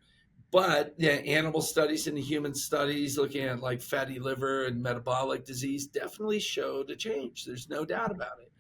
But animal studies and the human studies looking at like fatty liver and metabolic disease definitely showed a change. There's no doubt about it.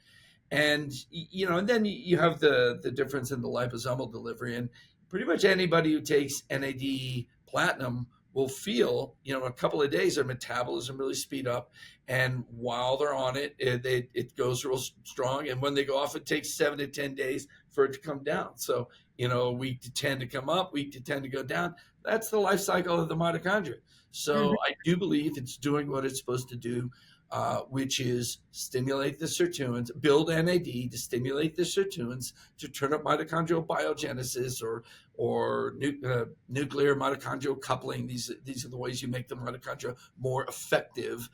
And, and then you have the difference in the liposomal delivery. And pretty much anybody who takes NAD platinum will feel, in a couple of days, their metabolism really speed up. And while they're on it, it goes real strong. And when they go off, it takes 7 to 10 days for it to come down. So, week to 10 to come up, week to 10 to go down. That's the life cycle of the mitochondria. So I do believe it's doing what it's supposed to do, which is stimulate the sirtuins, build NAD to stimulate the sirtuins to turn up mitochondrial biogenesis or nuclear mitochondrial coupling. These are the ways you make the mitochondria more effective.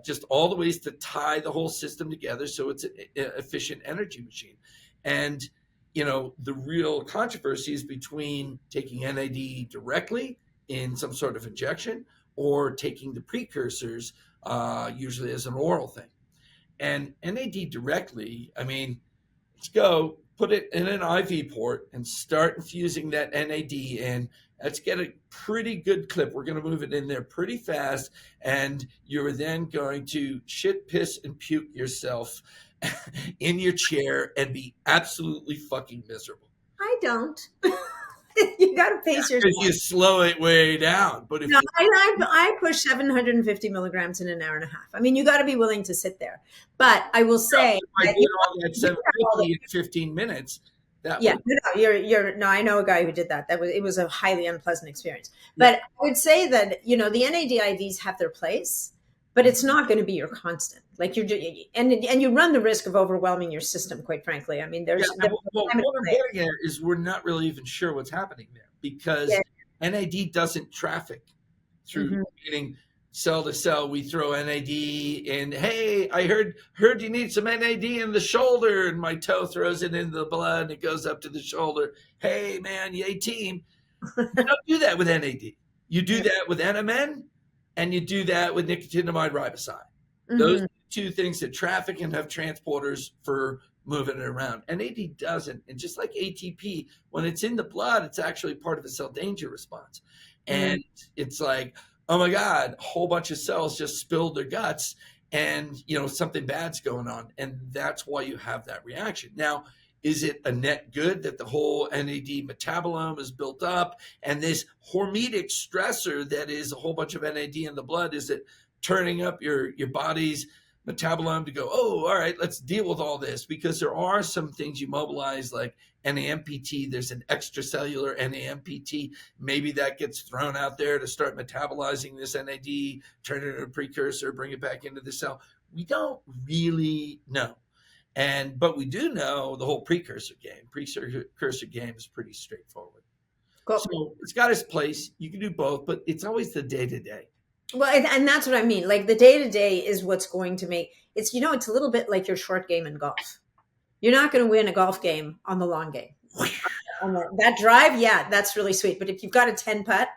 Just all the ways to tie the whole system together so it's an efficient energy machine. And the real controversy is between taking NAD directly in some sort of injection or taking the precursors, usually as an oral thing. And NAD directly, let's go put it in an IV port and start infusing that NAD in. Let's get a pretty good clip. We're going to move it in there pretty fast. And you're then going to shit, piss, and puke yourself in your chair and be absolutely fucking miserable. I don't. You got to pace yourself. Because you slow it way down. But if I push 750 milligrams in an hour and a half. You got to be willing to sit there. But I will say, I did all that 750 in 15 minutes. I know a guy who did that. It was a highly unpleasant experience. But I would say that, the NAD IVs have their place, but it's not going to be your constant. Like and you run the risk of overwhelming your system, quite frankly. What I'm getting at is we're not really even sure what's happening there, because NAD doesn't traffic through getting cell to cell. We throw NAD in. Hey, I heard you need some NAD in the shoulder, and my toe throws it into the blood and it goes up to the shoulder. Hey man, yay team. You don't do that with NAD. You do that with NMN, and you do that with nicotinamide riboside. Those are the two things that traffic and have transporters for moving it around. NAD doesn't. And just like ATP, when it's in the blood, it's actually part of a cell danger response. And it's like, oh my God, a whole bunch of cells just spilled their guts and, something bad's going on. And that's why you have that reaction. Now, is it a net good that the whole NAD metabolome is built up, and this hormetic stressor that is a whole bunch of NAD in the blood, is it turning up your body's metabolome to go, oh, all right, let's deal with all this, because there are some things you mobilize like NAMPT. There's an extracellular NAMPT. Maybe that gets thrown out there to start metabolizing this NAD, turn it into a precursor, bring it back into the cell. We don't really know. But we do know the whole precursor game. Precursor game is pretty straightforward. Cool. So it's got its place. You can do both, but it's always the day-to-day. Well, and that's what I mean. Like the day-to-day is what's going to make it's, it's a little bit like your short game in golf. You're not going to win a golf game on the long game. That drive, yeah, that's really sweet. But if you've got a 10 putt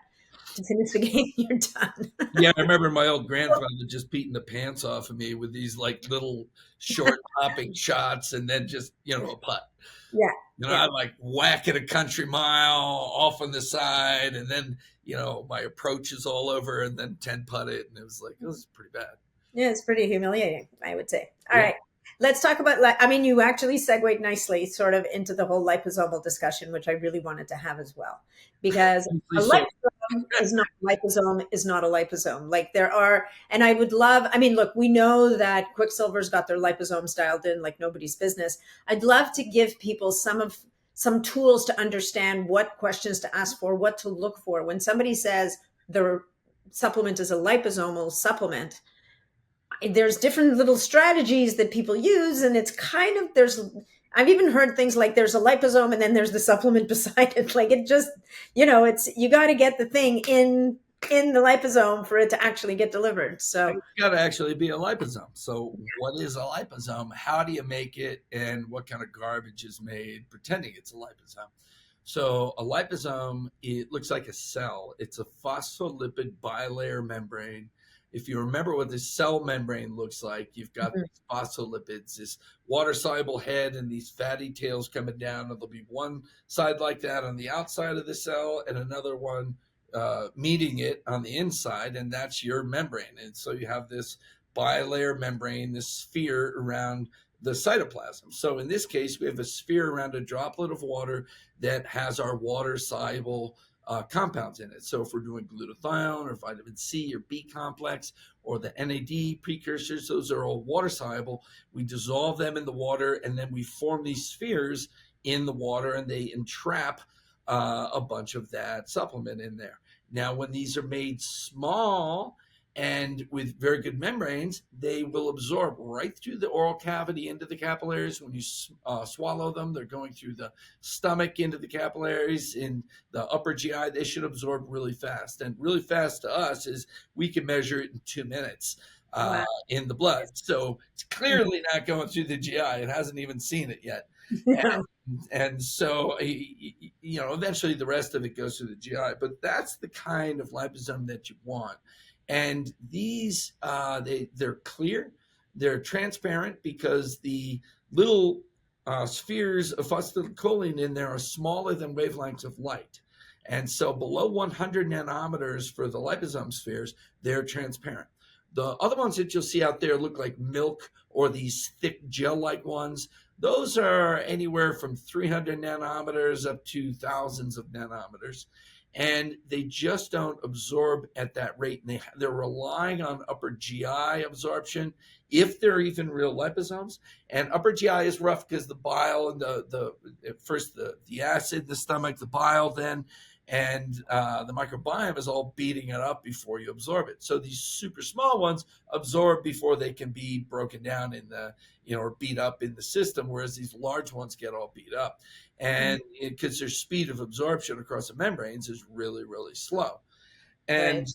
to finish the game, you're done. Yeah, I remember my old grandfather just beating the pants off of me with these like little short popping shots, and then just, a putt. Yeah. I'd like whack it a country mile off on the side, and then, my approach is all over, and then 10 putt it. And it was pretty bad. Yeah, it's pretty humiliating, I would say. All right. Let's talk about, you actually segued nicely sort of into the whole liposomal discussion, which I really wanted to have as well, because a liposome is not a liposome is not a liposome. Like there are, and I would love, look, we know that Quicksilver's got their liposomes dialed in like nobody's business. I'd love to give people some tools to understand what questions to ask for, what to look for. When somebody says their supplement is a liposomal supplement, there's different little strategies that people use. And it's kind of, I've even heard things like there's a liposome and then there's the supplement beside it. Like it just, you got to get the thing in the liposome for it to actually get delivered. So it's got to actually be a liposome. So what is a liposome? How do you make it? And what kind of garbage is made pretending it's a liposome? So a liposome, it looks like a cell. It's a phospholipid bilayer membrane. If you remember what the cell membrane looks like, you've got these phospholipids, this water-soluble head and these fatty tails coming down. And there'll be one side like that on the outside of the cell and another one meeting it on the inside, and that's your membrane. And so you have this bilayer membrane, this sphere around the cytoplasm. So in this case, we have a sphere around a droplet of water that has our water-soluble compounds in it. So if we're doing glutathione or vitamin C or B complex or the NAD precursors, those are all water soluble. We dissolve them in the water, and then we form these spheres in the water, and they entrap a bunch of that supplement in there. Now, when these are made small and with very good membranes, they will absorb right through the oral cavity into the capillaries. When you swallow them, they're going through the stomach into the capillaries. In the upper GI, they should absorb really fast. And really fast to us is we can measure it in 2 minutes in the blood. So it's clearly not going through the GI. It hasn't even seen it yet. And so, eventually the rest of it goes through the GI. But that's the kind of liposome that you want. And these, they're clear, they're transparent, because the little spheres of phosphatidylcholine in there are smaller than wavelengths of light. And so below 100 nanometers for the liposome spheres, they're transparent. The other ones that you'll see out there look like milk, or these thick gel-like ones. Those are anywhere from 300 nanometers up to thousands of nanometers. And they just don't absorb at that rate. And they're relying on upper GI absorption, if they're even real liposomes. And upper GI is rough because the bile and first the acid in the stomach, the bile then, and the microbiome is all beating it up before you absorb it. So these super small ones absorb before they can be broken down in the, or beat up in the system, whereas these large ones get all beat up. And because their speed of absorption across the membranes is really, really slow. And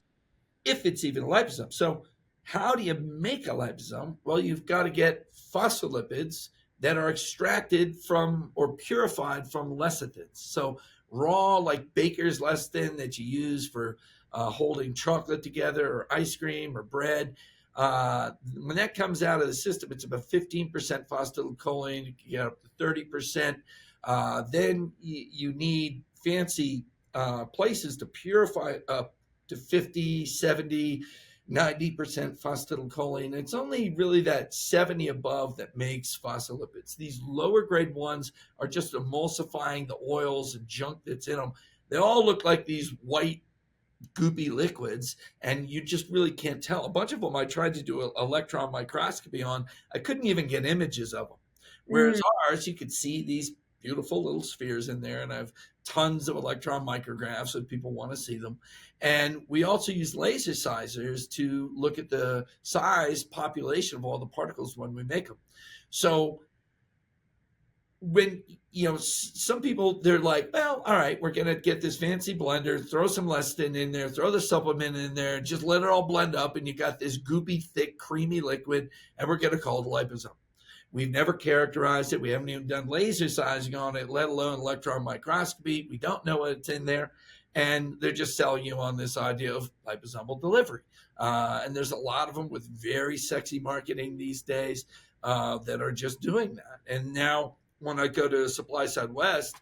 if it's even a liposome. So how do you make a liposome? Well, you've got to get phospholipids that are extracted from or purified from lecithins. So raw, like baker's lecithin that you use for holding chocolate together, or ice cream or bread. When that comes out of the system, it's about 15% phosphatidylcholine. You can get up to 30%. Then you need fancy places to purify up to 50, 70, 90% phosphatidylcholine. It's only really that 70 above that makes phospholipids. These lower grade ones are just emulsifying the oils and junk that's in them. They all look like these white goopy liquids, and you just really can't tell. A bunch of them I tried to do electron microscopy on. I couldn't even get images of them. Whereas ours, you could see these beautiful little spheres in there, and I have tons of electron micrographs if people want to see them. And we also use laser sizers to look at the size population of all the particles when we make them. So when, some people, they're like, well, all right, we're going to get this fancy blender, throw some lecithin in there, throw the supplement in there, just let it all blend up, and you got this goopy, thick, creamy liquid, and we're going to call it a liposome. We've never characterized it. We haven't even done laser sizing on it, let alone electron microscopy. We don't know what's in there. And they're just selling you on this idea of liposomal delivery. And there's a lot of them with very sexy marketing these days that are just doing that. And now when I go to Supply Side West,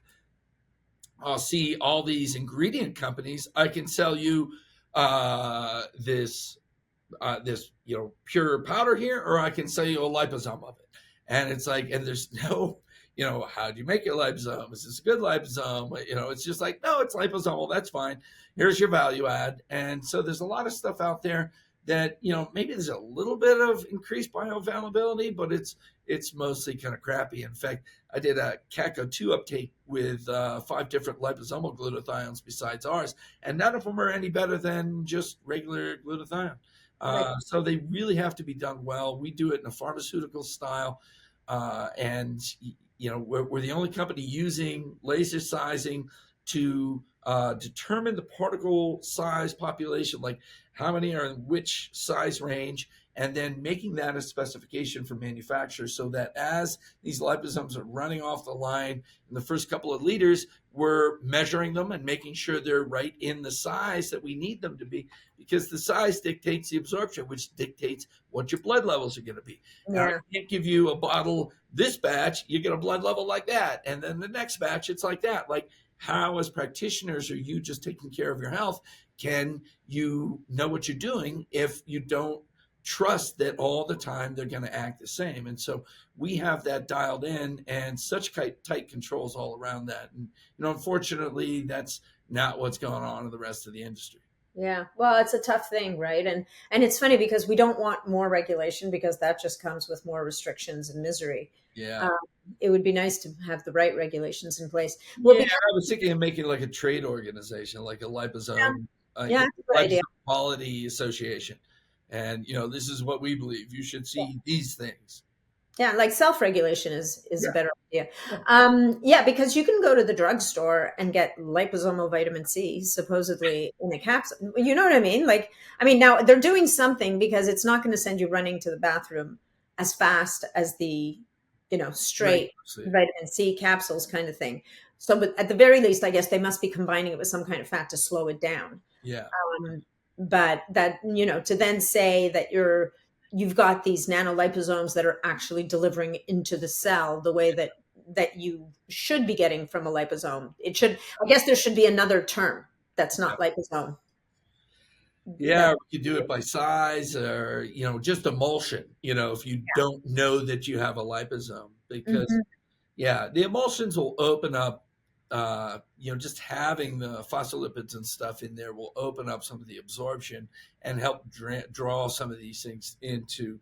I'll see all these ingredient companies. I can sell you this pure powder here, or I can sell you a liposome of it. And it's like, and there's no, how do you make your liposome? Is this a good liposome? It's just like, no, it's liposomal. That's fine. Here's your value add. And so there's a lot of stuff out there that, maybe there's a little bit of increased bioavailability, but it's mostly kind of crappy. In fact, I did a CACO2 uptake with 5 different liposomal glutathiones besides ours, and none of them are any better than just regular glutathione. So they really have to be done well. We do it in a pharmaceutical style. And we're the only company using laser sizing to determine the particle size population, like how many are in which size range, and then making that a specification for manufacturers so that as these liposomes are running off the line in the first couple of liters, we're measuring them and making sure they're right in the size that we need them to be, because the size dictates the absorption, which dictates what your blood levels are going to be. Yeah. Now, I can't give you a bottle this batch, you get a blood level like that. And then the next batch, it's like that. Like, how, as practitioners, are you just taking care of your health? Can you know what you're doing if you don't trust that all the time they're going to act the same? And so we have that dialed in, and such tight controls all around that. And, unfortunately, that's not what's going on in the rest of the industry. Yeah. Well, it's a tough thing, right? And it's funny because we don't want more regulation, because that just comes with more restrictions and misery. Yeah. It would be nice to have the right regulations in place. Well, I was thinking of making like a trade organization, like a liposome, liposome quality association. And, this is what we believe. You should see these things. Yeah, like self-regulation is a better idea. Because you can go to the drugstore and get liposomal vitamin C, supposedly in a capsule. You know what I mean? Now they're doing something, because it's not going to send you running to the bathroom as fast as the, straight vitamin C capsules kind of thing. So, but at the very least, I guess they must be combining it with some kind of fat to slow it down. Yeah. But that, to then say that you've got these nanoliposomes that are actually delivering into the cell the way that you should be getting from a liposome. I guess there should be another term that's not liposome. Yeah, we could do it by size, or, just emulsion, if you don't know that you have a liposome, because the emulsions will open up, just having the phospholipids and stuff in there will open up some of the absorption and help draw some of these things into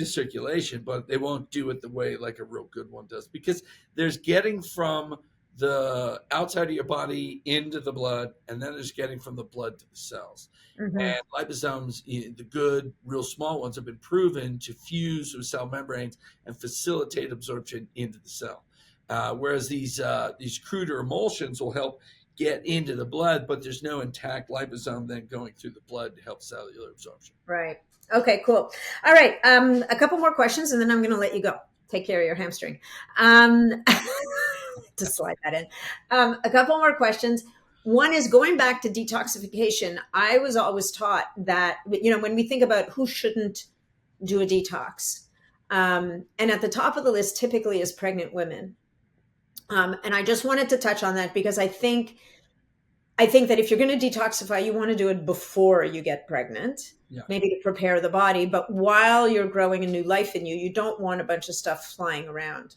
circulation, but they won't do it the way like a real good one does, because there's getting from the outside of your body into the blood, and then there's getting from the blood to the cells. And liposomes, the good, real small ones, have been proven to fuse with cell membranes and facilitate absorption into the cell. Whereas these cruder emulsions will help get into the blood, but there's no intact liposome then going through the blood to help cellular absorption. Right. Okay, cool. All right. A couple more questions, and then I'm going to let you go. Take care of your hamstring. To slide that in. A couple more questions. One is going back to detoxification. I was always taught that, when we think about who shouldn't do a detox, and at the top of the list typically is pregnant women. And I just wanted to touch on that, because I think that if you're going to detoxify, you want to do it before you get pregnant, maybe to prepare the body. But while you're growing a new life in you, you don't want a bunch of stuff flying around.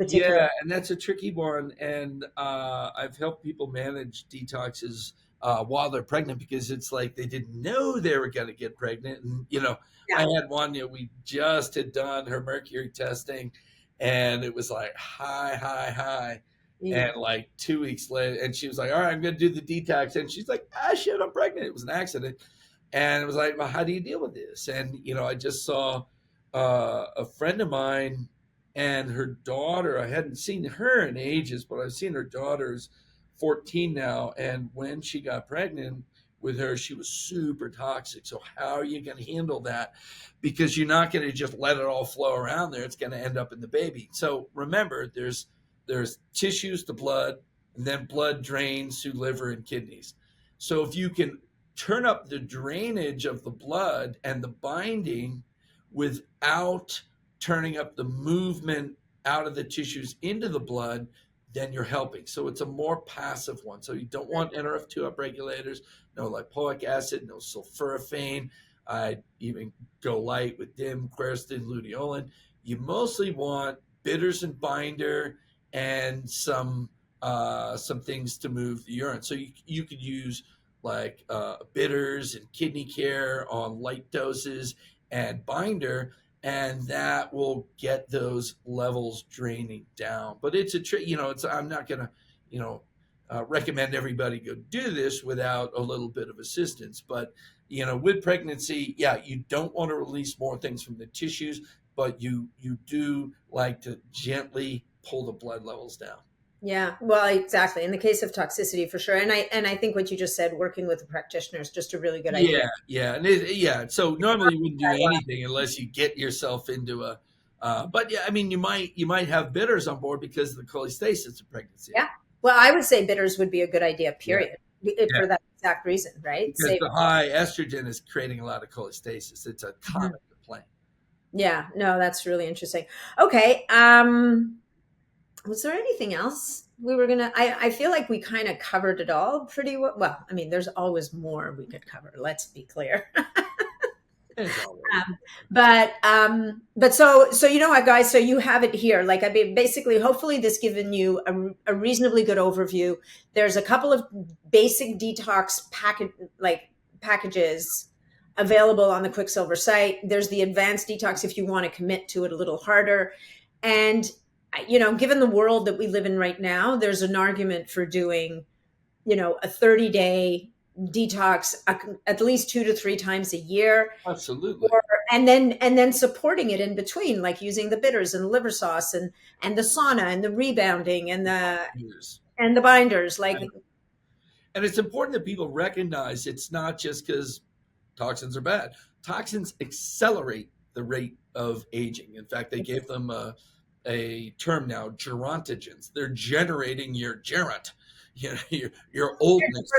Yeah, and that's a tricky one. And I've helped people manage detoxes while they're pregnant, because it's like they didn't know they were going to get pregnant. And, Yeah. I had one, we just had done her mercury testing, and it was like high. Yeah. And like 2 weeks later, and she was like, all right, I'm going to do the detox. And she's like, shit, I'm pregnant. It was an accident. And it was like, well, how do you deal with this? And, I just saw a friend of mine and her daughter. I hadn't seen her in ages, but I've seen her daughter's 14 now. And when she got pregnant with her, she was super toxic. So how are you going to handle that? Because you're not going to just let it all flow around there. It's going to end up in the baby. So remember, there's tissues to blood, and then blood drains to liver and kidneys. So if you can turn up the drainage of the blood and the binding without turning up the movement out of the tissues into the blood, then you're helping. So it's a more passive one. So you don't want NRF2 upregulators, no lipoic acid, no sulforaphane. I even go light with dim, quercetin, luteolin. You mostly want bitters and binder and some things to move the urine. So you could use like bitters and kidney care on light doses and binder, and that will get those levels draining down. But it's a trick, I'm not going to, recommend everybody go do this without a little bit of assistance. But, with pregnancy, you don't want to release more things from the tissues, but you do like to gently pull the blood levels down. Yeah, well, exactly. In the case of toxicity, for sure. And I think what you just said, working with a practitioner, is just a really good idea. Yeah. So normally you wouldn't do anything unless you get yourself into a. But yeah, I mean, you might have bitters on board because of the cholestasis of pregnancy. Yeah. Well, I would say bitters would be a good idea. Period. For that exact reason, right? Because the high estrogen is creating a lot of cholestasis. It's a common complaint. Yeah. No, that's really interesting. Okay. Was there anything else we were gonna? I feel like we kind of covered it all pretty well. Well, I mean, there's always more we could cover. Let's be clear. But so you know what, guys? So you have it here. Like, I mean, basically, hopefully, this given you a reasonably good overview. There's a couple of basic detox packages available on the Quicksilver site. There's the advanced detox if you want to commit to it a little harder, and given the world that we live in right now, there's an argument for doing, a 30-day detox at least 2 to 3 times a year. Absolutely. And then supporting it in between, like using the bitters and the liver sauce and the sauna and the rebounding and the binders. And it's important that people recognize it's not just because toxins are bad. Toxins accelerate the rate of aging. In fact, they gave them a term now, gerontogens. They're generating your gerant, your oldness.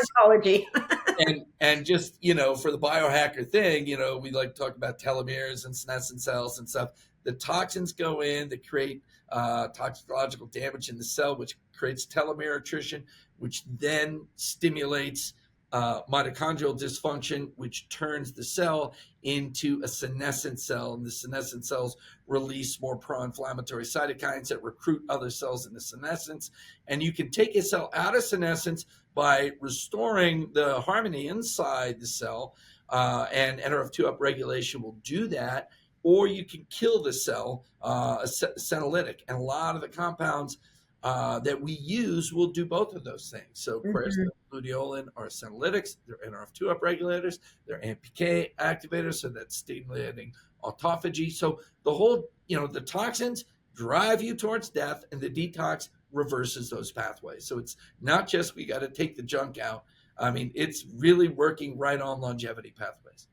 and just, for the biohacker thing, we like to talk about telomeres and senescent cells and stuff. The toxins go in that create toxicological damage in the cell, which creates telomere attrition, which then stimulates mitochondrial dysfunction, which turns the cell into a senescent cell. And the senescent cells release more pro-inflammatory cytokines that recruit other cells into senescence. And you can take a cell out of senescence by restoring the harmony inside the cell, and NRF2 upregulation will do that. Or you can kill the cell, a senolytic. And a lot of the compounds that we use will do both of those things. So quercetin, luteolin are senolytics. They're NRF2 upregulators. They're AMPK activators, so that's stimulating autophagy. So the whole, the toxins drive you towards death, and the detox reverses those pathways. So it's not just we got to take the junk out. I mean, it's really working right on longevity pathways.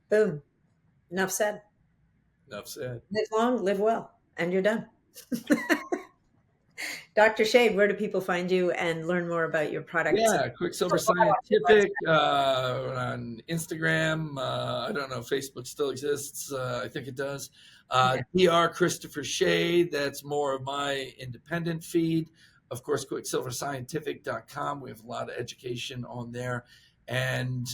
Boom. Enough said. Enough said. Live long, live well, and you're done. Dr. Shade, where do people find you and learn more about your products? Yeah, Quicksilver Scientific on Instagram. I don't know if Facebook still exists. I think it does. Dr. Christopher Shade, that's more of my independent feed. Of course, QuicksilverScientific.com. We have a lot of education on there. And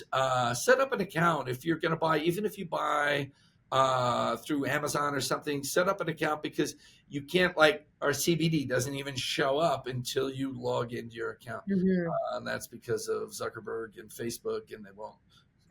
set up an account if you're going to buy, even if you buy through Amazon or something, set up an account, because you can't, like, our CBD doesn't even show up until you log into your account. And that's because of Zuckerberg and Facebook, and they won't.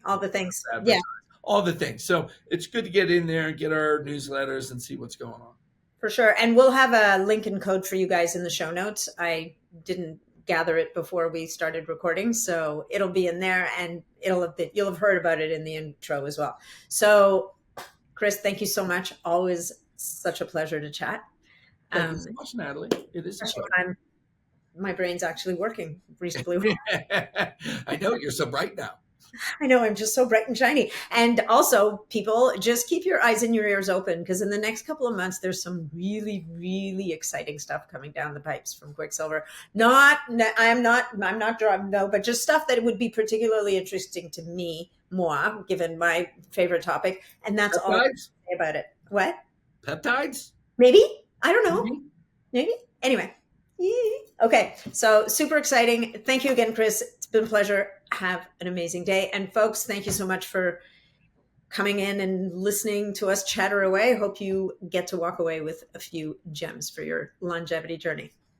All the things. Yeah. All the things. So it's good to get in there and get our newsletters and see what's going on. For sure. And we'll have a link and code for you guys in the show notes. I didn't gather it before we started recording, so it'll be in there, and you'll have heard about it in the intro as well. So, Chris, thank you so much. Always such a pleasure to chat. Thank you so much, Natalie. It is a pleasure. My brain's actually working reasonably well. I know, you're so bright now. I know, I'm just so bright and shiny. And also, people, just keep your eyes and your ears open, because in the next couple of months, there's some really, really exciting stuff coming down the pipes from Quicksilver. I'm not drunk, no, but just stuff that would be particularly interesting to me, moi, given my favorite topic. And that's all I can say about it. What? Peptides? Maybe? I don't know. Maybe? Anyway. Okay, so super exciting. Thank you again, Chris. It's been a pleasure. Have an amazing day. And folks, thank you so much for coming in and listening to us chatter away. Hope you get to walk away with a few gems for your longevity journey.